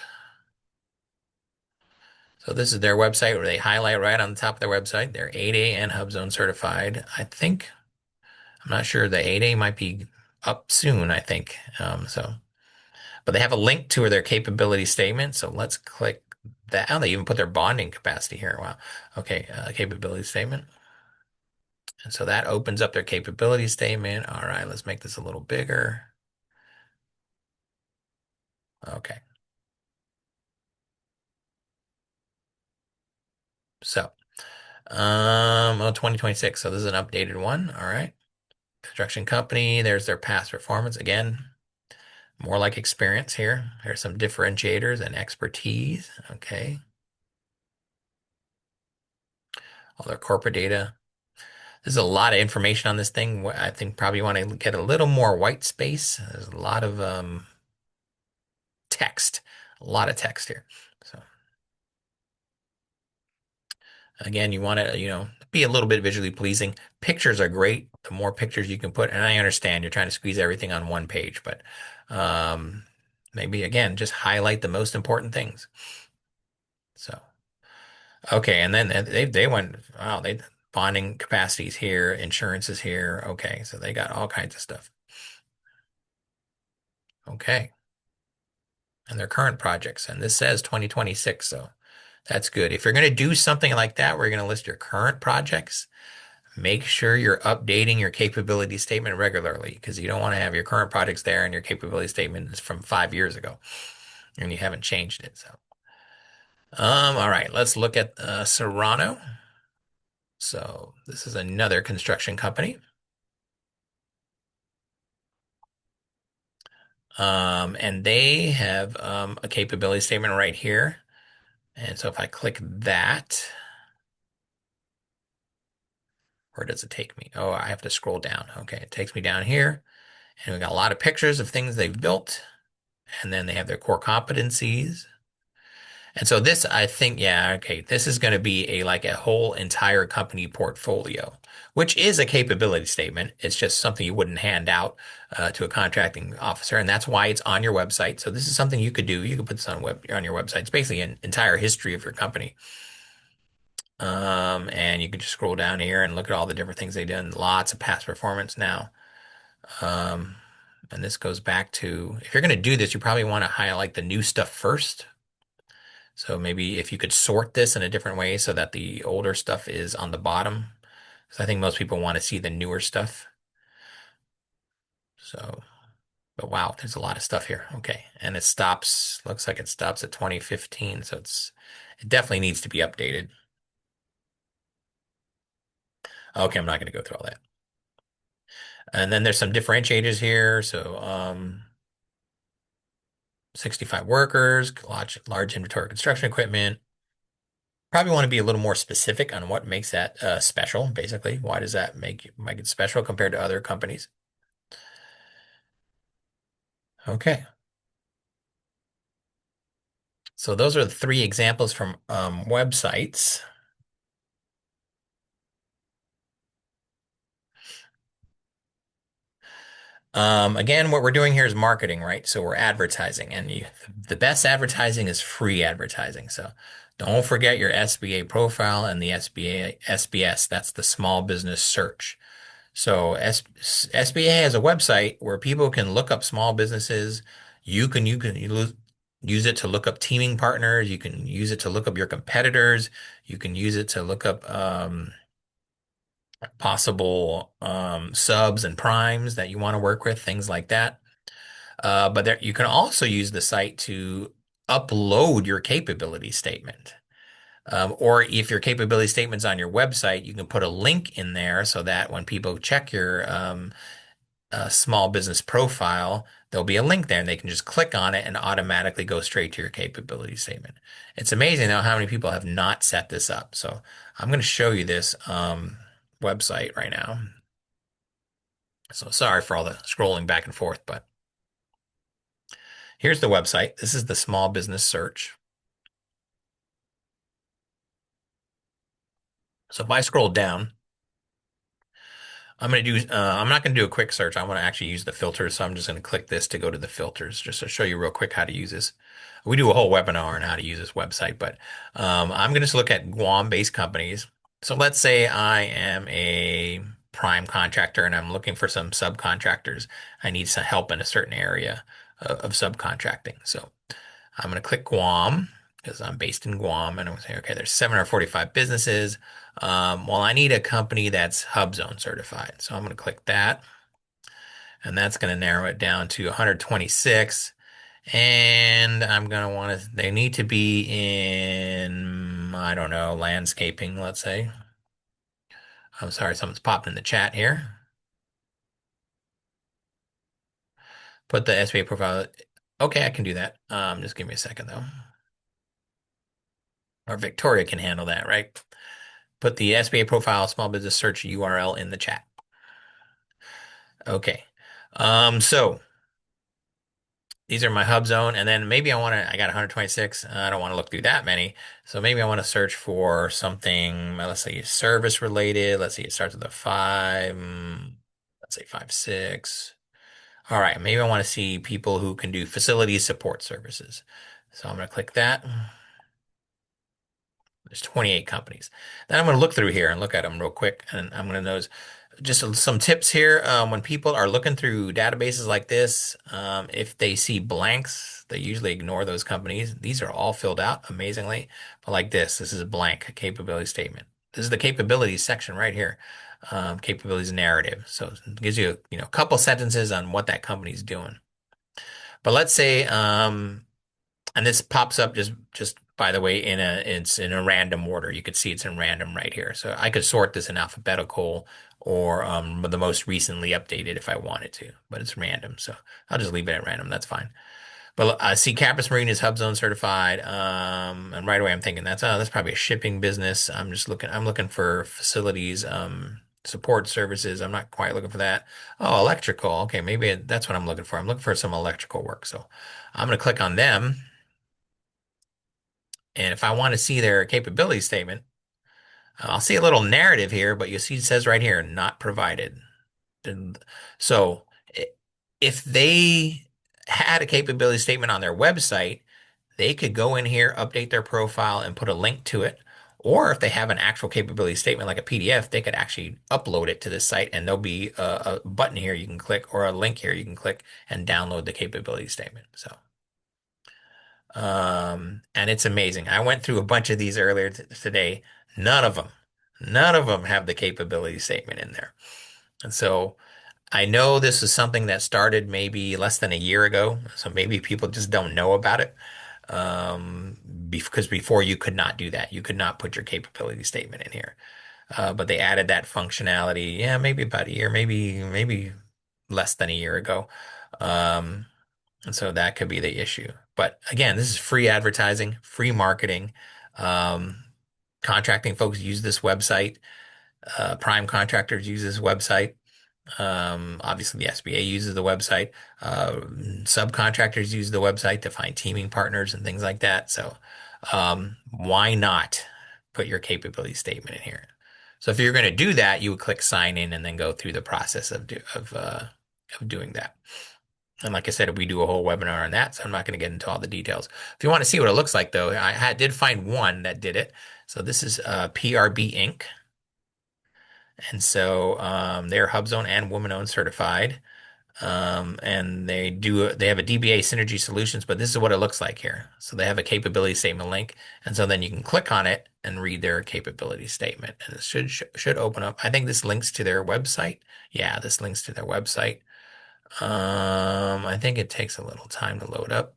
So this is their website where they highlight right on the top of their website. They're 8A and HubZone certified. I'm not sure the 8A might be up soon, I think. But they have a link to their capability statement. So let's click that. Oh, they even put their bonding capacity here. Wow. Okay, capability statement. And so that opens up their capability statement. All right, let's make this a little bigger. Okay. So, oh, 2026. So this is an updated one. All right. Construction company. There's their past performance. Again, more like experience here. Here's some differentiators and expertise. Okay. All their corporate data. There's a lot of information on this thing. I think probably want to get a little more white space. There's a lot of text, a lot of text here. So again, you want to, be a little bit visually pleasing. Pictures are great. The more pictures you can put, and I understand you're trying to squeeze everything on one page, but um, maybe again, just highlight the most important things. So, okay, and then they went, wow, they bonding capacities here, insurance is here. Okay, so they got all kinds of stuff. Okay, and their current projects, and this says 2026, so that's good. If you're going to do something like that, where you're going to list your current projects, make sure you're updating your capability statement regularly because you don't want to have your current projects there and your capability statement is from 5 years ago and you haven't changed it. So, all right, let's look at Serrano. So this is another construction company. And they have a capability statement right here. And so if I click that, where does it take me? Oh, I have to scroll down. Okay, it takes me down here, and we got a lot of pictures of things they've built, and then they have their core competencies. And so this, I think, yeah, okay, this is going to be a like a whole entire company portfolio, which is a capability statement. It's just something you wouldn't hand out to a contracting officer, and that's why it's on your website. So this is something you could do. You could put this on your website. It's basically an entire history of your company. And you can just scroll down here and look at all the different things they've done. Lots of past performance now. Um, and this goes back to if you're going to do this, you probably want to highlight the new stuff first. So maybe if you could sort this in a different way so that the older stuff is on the bottom. Because I think most people want to see the newer stuff. So, but wow, there's a lot of stuff here. Okay. And it stops, looks like it stops at 2015. So it definitely needs to be updated. Okay, I'm not going to go through all that. And then there's some differentiators here. So, 65 workers, large inventory construction equipment. Probably want to be a little more specific on what makes that special, basically. Why does that make it special compared to other companies? Okay. So those are the three examples from websites. Again, what we're doing here is marketing, right? So we're advertising, and the best advertising is free advertising. So don't forget your SBA profile and the SBA SBS. That's the Small Business Search. So SBA has a website where people can look up small businesses. Use it to look up teaming partners. You can use it to look up your competitors. You can use it to look up possible subs and primes that you want to work with, things like that. But there, you can also use the site to upload your capability statement. Or if your capability statement's on your website, you can put a link in there so that when people check your small business profile, there'll be a link there and they can just click on it and automatically go straight to your capability statement. It's amazing though how many people have not set this up. So I'm going to show you this website right now. So sorry for all the scrolling back and forth, but here's the website. This is the small business search. So if I scroll down, I'm not going to do a quick search. I want to actually use the filters. So I'm just going to click this to go to the filters just to show you real quick how to use this. We do a whole webinar on how to use this website, but I'm going to just look at Guam-based companies. So let's say I am a prime contractor and I'm looking for some subcontractors. I need some help in a certain area of subcontracting. So I'm going to click Guam because I'm based in Guam and I'm going to say, okay, there's 745 businesses. Well, I need a company that's HubZone certified. So I'm going to click that and that's going to narrow it down to 126. And I'm going to want to, they need to be in, I don't know, landscaping, let's say. I'm sorry, someone's popped in the chat here. Put the SBA profile. Okay, I can do that. Just give me a second though. Or Victoria can handle that, right? Put the SBA profile small business search URL in the chat. Okay. So these are my hub zone, and then maybe I got 126. I don't want to look through that many. So maybe I want to search for something, let's say service related. Let's see, it starts with a five, let's say 5, 6. All right, maybe I want to see people who can do facility support services. So I'm going to click that. There's 28 companies. Then I'm going to look through here and look at them real quick, and I'm going to notice just some tips here. When people are looking through databases like this, if they see blanks, they usually ignore those companies. These are all filled out amazingly. But like this is a blank capability statement. This is the capabilities section right here. Capabilities narrative. So it gives you, a couple sentences on what that company's doing. But let's say, and this pops up just by the way, it's in a random order. You could see it's in random right here. So I could sort this in alphabetical or the most recently updated if I wanted to, but it's random. So I'll just leave it at random. That's fine. But I see Campus Marine is HubZone certified. And right away I'm thinking that's probably a shipping business. I'm looking for facilities, support services. I'm not quite looking for that. Oh, electrical. Okay, maybe that's what I'm looking for. I'm looking for some electrical work. So I'm going to click on them. And if I want to see their capability statement, I'll see a little narrative here, but you see it says right here, not provided. And so if they had a capability statement on their website, they could go in here, update their profile, and put a link to it. Or if they have an actual capability statement like a PDF, they could actually upload it to this site, and there'll be a button here you can click or a link here you can click and download the capability statement. So, and it's amazing. I went through a bunch of these earlier today. None of them, none of them have the capability statement in there. And so I know this is something that started maybe less than a year ago, so maybe people just don't know about it. Because before you could not do that. You could not put your capability statement in here. But they added that functionality, yeah, maybe about a year, maybe less than a year ago. Um, and so that could be the issue. But again, this is free advertising, free marketing. Um, Contracting folks use this website. Prime contractors use this website. Obviously, the SBA uses the website. Uh, Subcontractors use the website to find teaming partners and things like that. So, why not put your capability statement in here? So, if you're going to do that, you would click sign in and then go through the process of doing that. And like I said, we do a whole webinar on that, so I'm not going to get into all the details. If you want to see what it looks like, though, did find one that did it. So this is PRB Inc. And so they're HubZone and woman-owned certified. And they have a DBA Synergy Solutions, but this is what it looks like here. So they have a capability statement link, and so then you can click on it and read their capability statement, and it should open up. I think this links to their website. Yeah, this links to their website. I think it takes a little time to load up.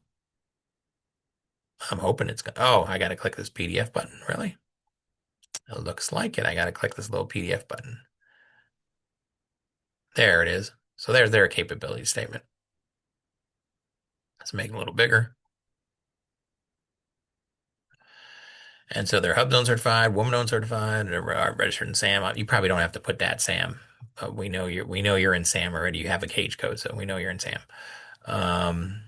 I'm hoping it's gonna. Oh, I got to click this PDF button. Really? It looks like it. I got to click this little PDF button. There it is. So there's their capability statement. Let's make it a little bigger. And so they're HubZone certified, woman-owned certified, they're registered in SAM. You probably don't have to put that SAM. We know you're in SAM already. You have a cage code, so we know you're in SAM. Um,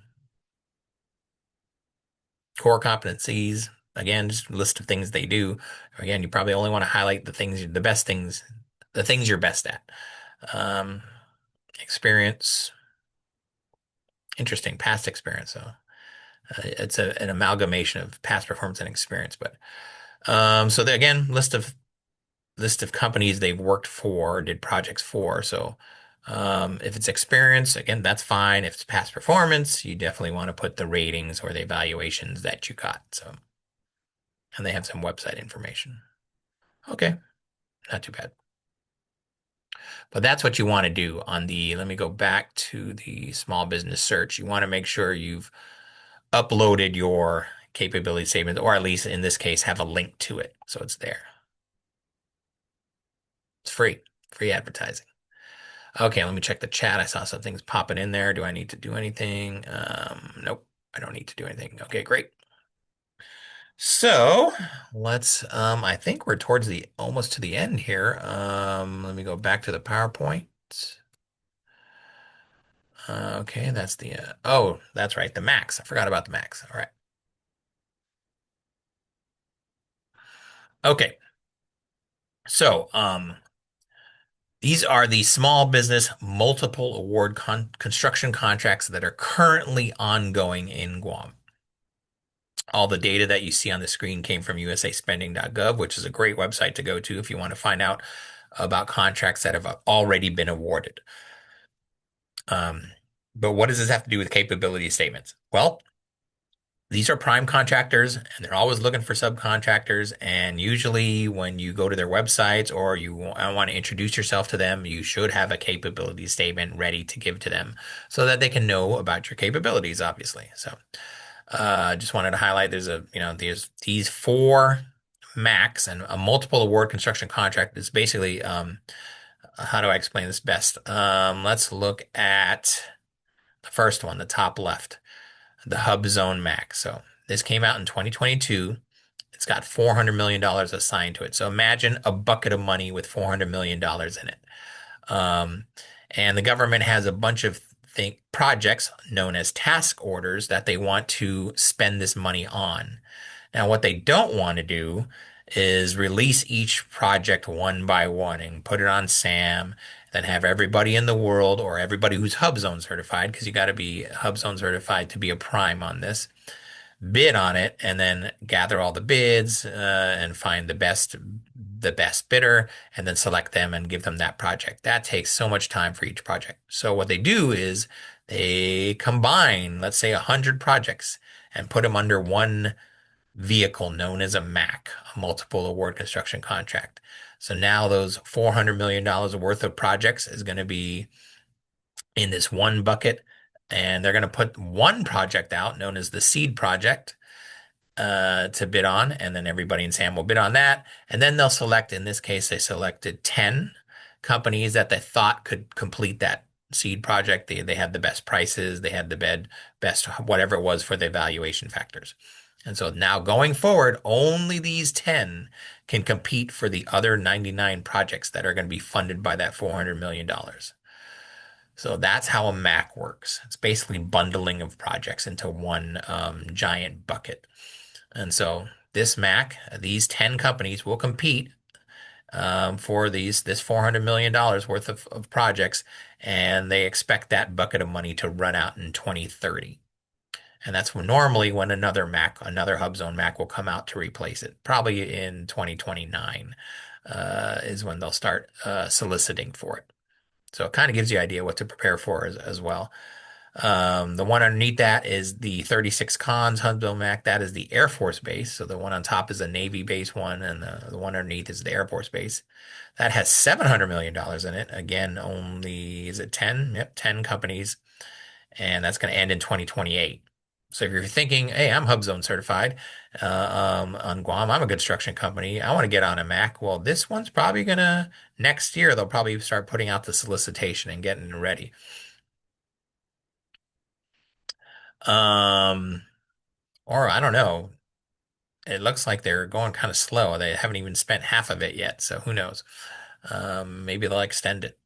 Core competencies, again, just a list of things they do. Again, you probably only want to highlight the best things, the things you're best at. Um, Experience, interesting past experience. So it's an amalgamation of past performance and experience. But so again, list of companies they've worked for, did projects for. So if it's experience, again, that's fine. If it's past performance, you definitely want to put the ratings or the evaluations that you got. So, and they have some website information. Okay, not too bad. But that's what you want to do on let me go back to the small business search. You want to make sure you've uploaded your capability statement, or at least in this case, have a link to it. So it's there. It's free advertising. Okay, let me check the chat. I saw some things popping in there. Do I need to do anything? Nope, I don't need to do anything. Okay, great. So I think we're towards almost to the end here. Let me go back to the PowerPoint. Okay, that's right, the max. I forgot about the max. All right. Okay. So, these are the small business multiple award construction contracts that are currently ongoing in Guam. All the data that you see on the screen came from usaspending.gov, which is a great website to go to if you want to find out about contracts that have already been awarded. But what does this have to do with capability statements? Well, these are prime contractors and they're always looking for subcontractors. And usually, when you go to their websites or you want to introduce yourself to them, you should have a capability statement ready to give to them so that they can know about your capabilities, obviously. So, Just wanted to highlight there's these four Macs and a multiple award construction contract is basically how do I explain this best? Let's look at the first one, the top left, the Hub Zone Mac. So this came out in 2022. It's got $400 million assigned to it. So imagine a bucket of money with $400 million in it. Um, and the government has a bunch of projects known as task orders that they want to spend this money on. Now, what they don't want to do is release each project one by one and put it on SAM, then have everybody in the world or everybody who's HubZone certified, because you got to be HubZone certified to be a prime on this, bid on it, and then gather all the bids and find the best bidder, and then select them and give them that project. That takes so much time for each project. So what they do is they combine, let's say, 100 projects and put them under one vehicle known as a MAC, a multiple award construction contract. So now those $400 million worth of projects is going to be in this one bucket, and they're going to put one project out known as the seed project to bid on, and then everybody in SAM will bid on that. And then they'll select, in this case, they selected 10 companies that they thought could complete that seed project. They had the best prices, they had the best whatever it was for the evaluation factors. And so now going forward, only these 10 can compete for the other 99 projects that are going to be funded by that $400 million. So that's how a MAC works. It's basically bundling of projects into one giant bucket. And so this MAC, these 10 companies will compete for this $400 million worth of projects, and they expect that bucket of money to run out in 2030. And that's normally when another MAC, another HubZone MAC will come out to replace it. Probably in 2029 is when they'll start soliciting for it. So it kind of gives you an idea what to prepare for as well. The one underneath that is the 36 Cons HubZone MAC. That is the Air Force base. So the one on top is a Navy base one, and the one underneath is the Air Force base. That has $700 million in it. Again, only, is it 10? Yep, 10 companies. And that's going to end in 2028. So if you're thinking, hey, I'm HubZone certified on Guam, I'm a construction company, I want to get on a Mac. Well, this one's probably gonna, next year, they'll probably start putting out the solicitation and getting it ready. Um, or I don't know. It looks like they're going kind of slow. They haven't even spent half of it yet, so who knows? Maybe they'll extend it.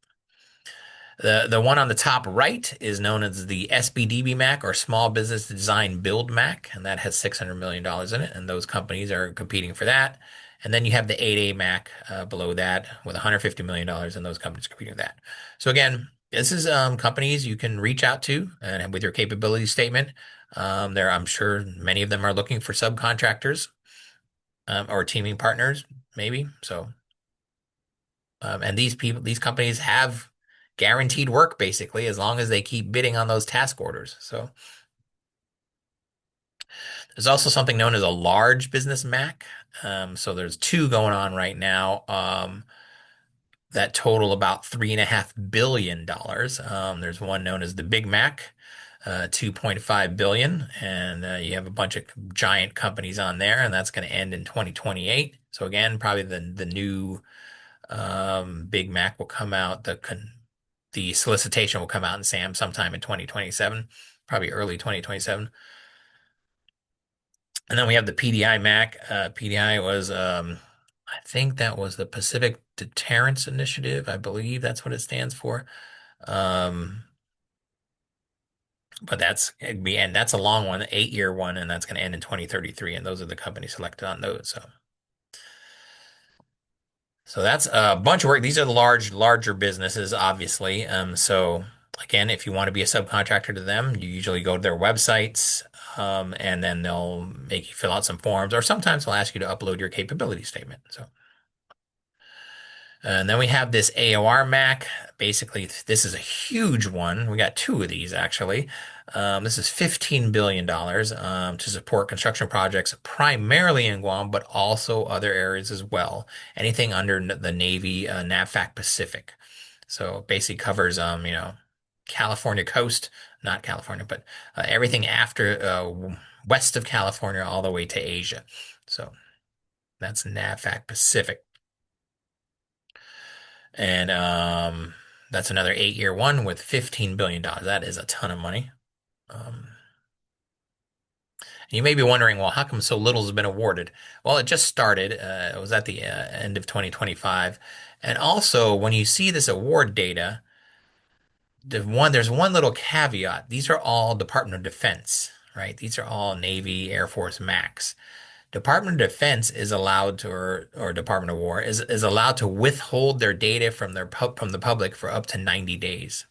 The one on the top right is known as the SBDB Mac, or Small Business Design Build Mac, and that has $600 million in it, and those companies are competing for that. And then you have the 8A Mac below that with $150 million, and those companies competing for that. So again, this is companies you can reach out to and with your capability statement. I'm sure many of them are looking for subcontractors or teaming partners, maybe. So and these companies have guaranteed work basically as long as they keep bidding on those task orders. So there's also something known as a large business MAC. So there's two going on right now that total about $3.5 billion. There's one known as the Big Mac, 2.5 billion, and you have a bunch of giant companies on there, and that's going to end in 2028. So again, probably the new Big Mac will come out. The solicitation will come out in SAM sometime in 2027, probably early 2027. And then we have the PDI Mac. PDI was, I think that was the Pacific Deterrence Initiative. I believe that's what it stands for. Um, but that's a long one, 8-year one, and that's going to end in 2033. And those are the companies selected on those. So that's a bunch of work. These are the larger businesses, obviously. So again, if you want to be a subcontractor to them, you usually go to their websites, and then they'll make you fill out some forms, or sometimes they'll ask you to upload your capability statement. So, and then we have this AOR Mac. Basically, this is a huge one. We got two of these actually. This is $15 billion to support construction projects primarily in Guam, but also other areas as well. Anything under the Navy, NAVFAC Pacific. So it basically covers, California coast, not California, but everything after west of California all the way to Asia. So that's NAVFAC Pacific. And that's another 8-year one with $15 billion. That is a ton of money. Um, you may be wondering, well, how come so little has been awarded? Well, it just started. It was at the end of 2025. And also, when you see this award data, there's one little caveat. These are all Department of Defense, right? These are all Navy, Air Force, Max. Department of Defense is allowed to, or Department of War is allowed to withhold their data from from the public for up to 90 days.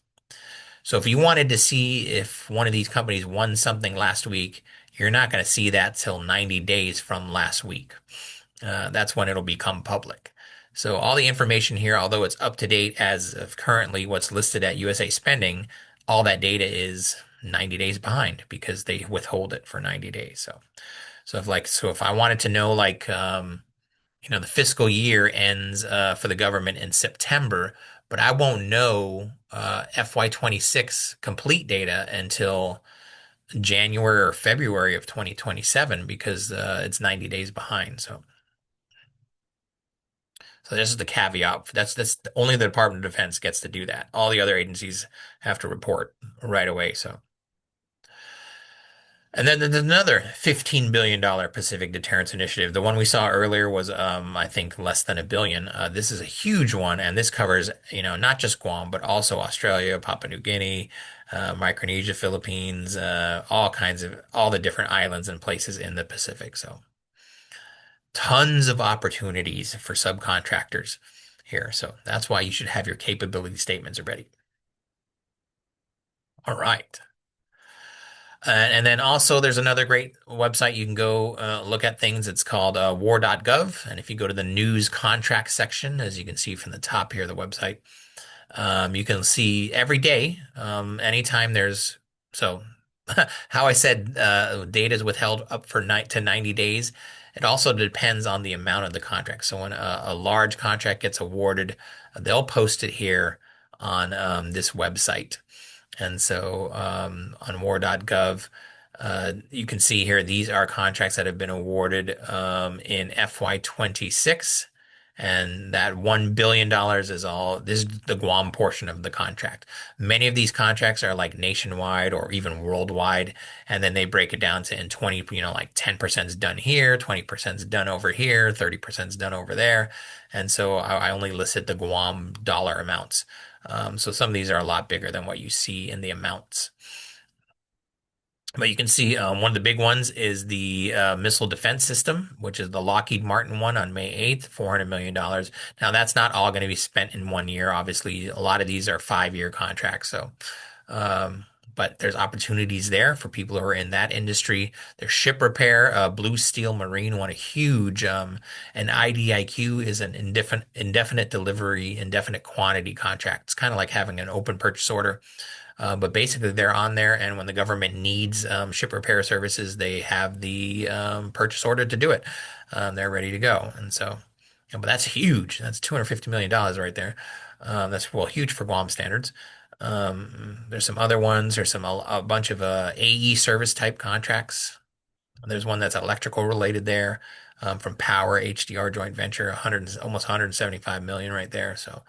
So if you wanted to see if one of these companies won something last week, you're not going to see that till 90 days from last week. That's when it'll become public. So all the information here, although it's up to date as of currently what's listed at USA Spending, all that data is 90 days behind because they withhold it for 90 days. So if I wanted to know the fiscal year ends for the government in September, but I won't know FY26 complete data until January or February of 2027 because it's 90 days behind. So this is the caveat. That's only the Department of Defense gets to do that. All the other agencies have to report right away. So, and then there's another $15 billion Pacific Deterrence Initiative. The one we saw earlier was, I think, less than $1 billion. This is a huge one, and this covers, not just Guam, but also Australia, Papua New Guinea, Micronesia, Philippines, all the different islands and places in the Pacific. So tons of opportunities for subcontractors here. So that's why you should have your capability statements ready. All right. And then also there's another great website you can go look at things. It's called war.gov. And if you go to the news contract section, as you can see from the top here of the website, you can see every day, anytime so how I said data is withheld up for to 90 days. It also depends on the amount of the contract. So when a large contract gets awarded, they'll post it here on this website. And so on war.gov, you can see here these are contracts that have been awarded in FY26. And that $1 billion this is the Guam portion of the contract. Many of these contracts are like nationwide or even worldwide. And then they break it down to in 20, like 10% is done here, 20% is done over here, 30% is done over there. And so I only listed the Guam dollar amounts. So some of these are a lot bigger than what you see in the amounts. But you can see one of the big ones is the missile defense system, which is the Lockheed Martin one on May 8th, $400 million. Now, that's not all going to be spent in one year. Obviously, a lot of these are 5-year contracts. But there's opportunities there for people who are in that industry. There's ship repair. Blue Steel Marine won a huge, and IDIQ is an indefinite delivery, indefinite quantity contract. It's kind of like having an open purchase order. But basically, they're on there, and when the government needs ship repair services, they have the purchase order to do it. They're ready to go, and so, but that's huge. That's $250 million right there. That's well huge for Guam standards. There's some other ones. There's a bunch of AE service type contracts. There's one that's electrical related there from Power HDR joint venture, almost 175 million right there. So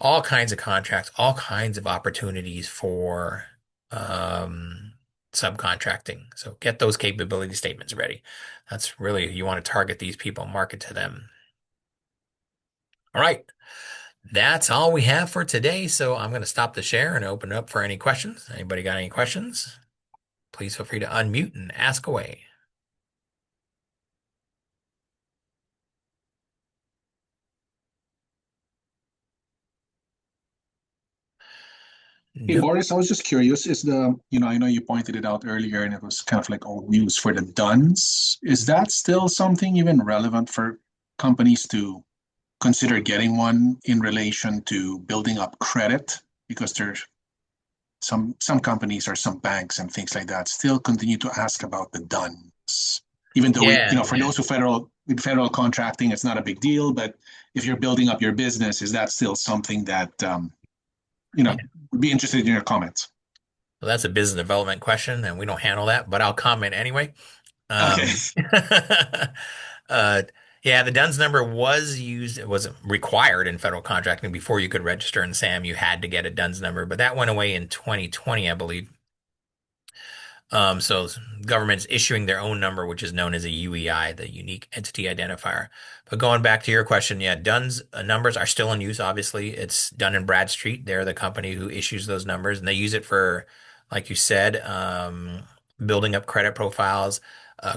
all kinds of contracts, all kinds of opportunities for subcontracting. So get those capability statements ready. That's really, you want to target these people, market to them. All right. That's all we have for today. So I'm going to stop the share and open it up for any questions. Anybody got any questions? Please feel free to unmute and ask away. Hey, No. Boris, I was just curious, I know you pointed it out earlier and it was kind of like old news for the DUNS. Is that still something even relevant for companies to consider getting one in relation to building up credit? Because there's some companies or some banks and things like that still continue to ask about the DUNS. Even though Yeah, for those with federal contracting, it's not a big deal, but if you're building up your business, is that still something that yeah. would be interested in your comments? Well, that's a business development question, and we don't handle that, but I'll comment anyway. Okay. Um, uh, yeah, the DUNS number was used, it wasn't required in federal contracting before you could register in SAM. You had to get a DUNS number, but that went away in 2020, I believe. So government's issuing their own number, which is known as a UEI, the Unique Entity Identifier. But going back to your question, yeah, DUNS numbers are still in use. Obviously, it's Dun and Bradstreet. They're the company who issues those numbers, and they use it for, like you said, building up credit profiles,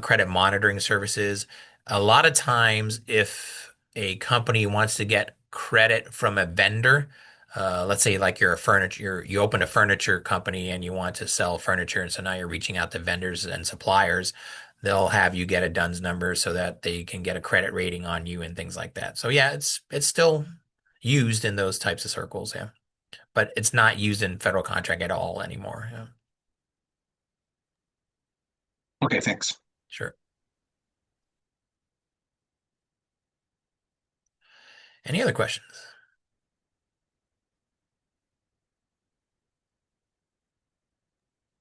credit monitoring services. A lot of times, if a company wants to get credit from a vendor, let's say like you're a furniture, you open a furniture company and you want to sell furniture, and so now you're reaching out to vendors and suppliers. They'll have you get a DUNS number so that they can get a credit rating on you and things like that. So yeah, it's still used in those types of circles, yeah. But it's not used in federal contract at all anymore. Yeah, Okay, thanks. sure. Any other questions?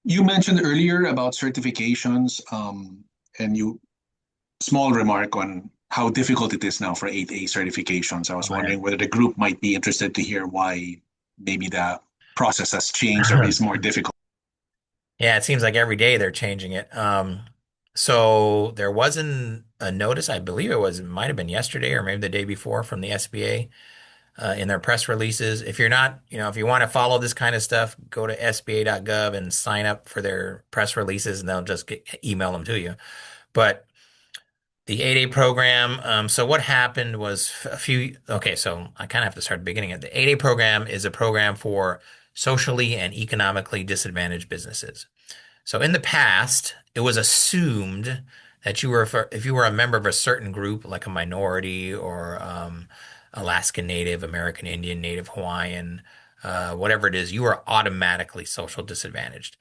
You mentioned earlier about certifications, and you small remark on how difficult it is now for 8A certifications. I was Oh, wondering whether the group might be interested to hear why maybe the process has changed or yeah. is more difficult. Yeah, it seems like every day they're changing it. So there wasn't a notice, I believe it might have been yesterday or maybe the day before from the SBA in their press releases. If you're not, if you want to follow this kind of stuff, go to SBA.gov and sign up for their press releases and they'll just email them to you. But the 8A program, so what happened was okay, so I kind of have to start at the beginning. The 8A program is a program for socially and economically disadvantaged businesses. So in the past, it was assumed that if you were a member of a certain group, like a minority or Alaskan Native, American Indian, Native Hawaiian, whatever it is, you are automatically social disadvantaged.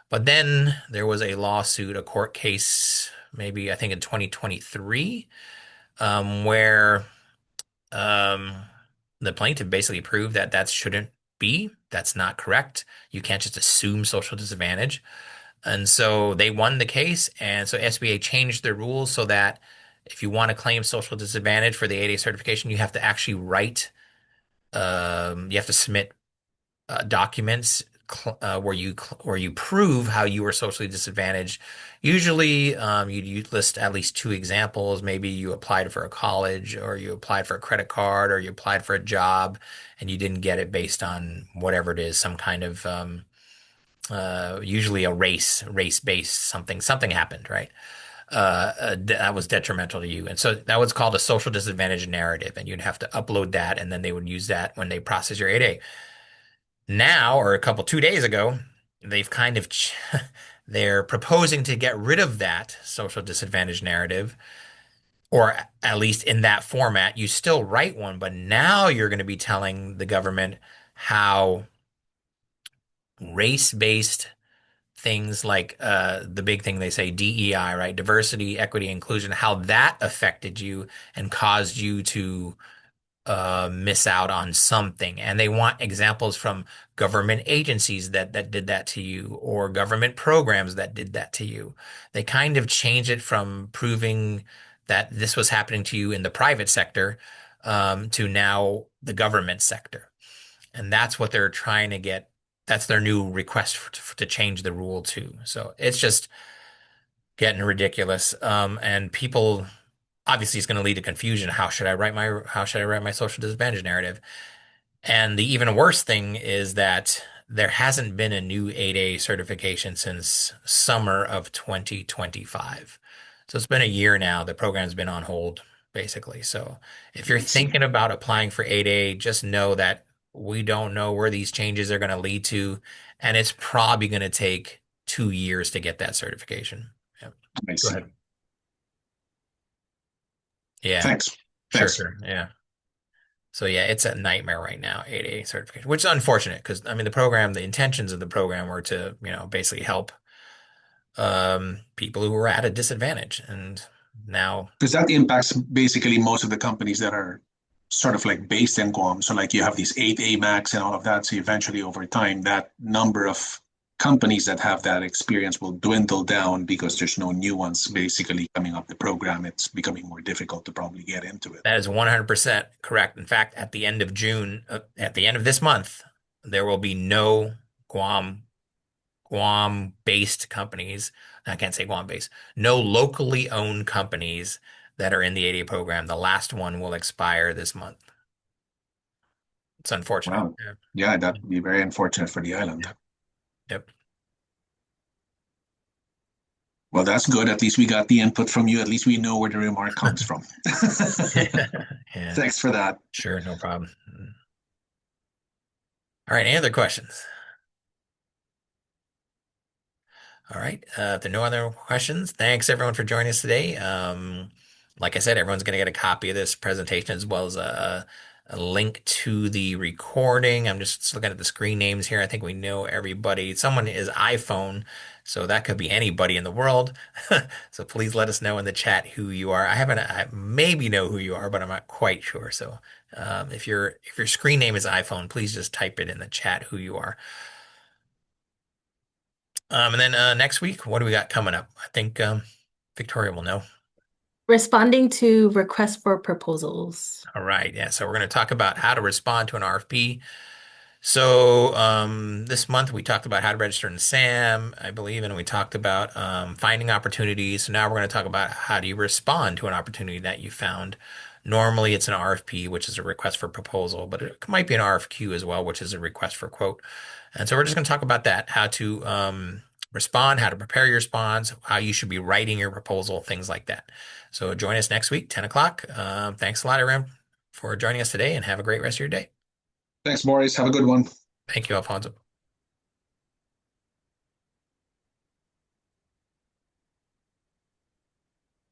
But then there was a lawsuit, a court case, maybe I think in 2023, where um, the plaintiff basically proved that that shouldn't be. That's not correct. You can't just assume social disadvantage. And so they won the case. And so SBA changed their rules so that if you want to claim social disadvantage for the 8A certification, you have to actually you have to submit documents where you prove how you were socially disadvantaged. Usually, you list at least two examples. Maybe you applied for a college, or you applied for a credit card, or you applied for a job, and you didn't get it based on whatever it is, some kind of usually a race based something happened, right? That was detrimental to you. And so that was called a social disadvantage narrative. And you'd have to upload that. And then they would use that when they process your 8A. Now, or 2 days ago, they've kind of, they're proposing to get rid of that social disadvantage narrative, or at least in that format. You still write one, but now you're going to be telling the government how race-based things like the big thing they say DEI, right? Diversity, equity, inclusion, how that affected you and caused you to miss out on something. And they want examples from government agencies that did that to you or government programs that did that to you. They kind of change it from proving that this was happening to you in the private sector to now the government sector. And that's what they're trying to get. That's their new request to change the rule too. So it's just getting ridiculous. And people obviously it's going to lead to confusion. How should I write my social disadvantage narrative? And the even worse thing is that there hasn't been a new 8A certification since summer of 2025. So it's been a year now. The program's been on hold, basically. So if you're I see. thinking about applying for 8A, just know that we don't know where these changes are going to lead to, and it's probably going to take 2 years to get that certification. Yeah. I Go see. ahead. Yeah, Thanks. sure, Thanks. sure. Yeah. So yeah, it's a nightmare right now, 8A certification, which is unfortunate because I mean the intentions of the program were to, basically help people who were at a disadvantage. And now, Because that impacts basically most of the companies that are sort of like based in Guam. So like you have these 8A Max and all of that. So eventually over time, that number of companies that have that experience will dwindle down because there's no new ones basically coming up the program. It's becoming more difficult to probably get into it. That is 100% correct. In fact, at the end of June, at the end of this month, there will be no Guam Guam-based companies. I can't say Guam-based. No locally owned companies that are in the 80 program. The last one will expire this month. It's unfortunate. Wow. Yeah. Yeah, that would be very unfortunate for the island. Yep. Yep. Well, that's good. At least we got the input from you. At least we know where the remark comes from. Yeah. Thanks for that. Sure. No problem. All right. Any other questions? All right. If there are no other questions, thanks everyone for joining us today. Like I said, everyone's going to get a copy of this presentation as well as a link to the recording. I'm just looking at the screen names here. I think we know everybody. Someone is iPhone, so that could be anybody in the world. So please let us know in the chat who you are. I maybe know who you are, but I'm not quite sure. So if your screen name is iPhone, please just type it in the chat who you are. And then next week, what do we got coming up? I think Victoria will know. Responding to requests for proposals. All right. Yeah. So we're going to talk about how to respond to an RFP. So this month we talked about how to register in SAM, I believe, and we talked about finding opportunities. So now we're going to talk about how do you respond to an opportunity that you found. Normally it's an RFP, which is a request for proposal, but it might be an RFQ as well, which is a request for quote. And so we're just going to talk about that, how to respond, how to prepare your response, how you should be writing your proposal, things like that. So join us next week, 10 o'clock. Thanks a lot, everyone, for joining us today and have a great rest of your day. Thanks, Boris. Have a good one. Thank you, Alfonso.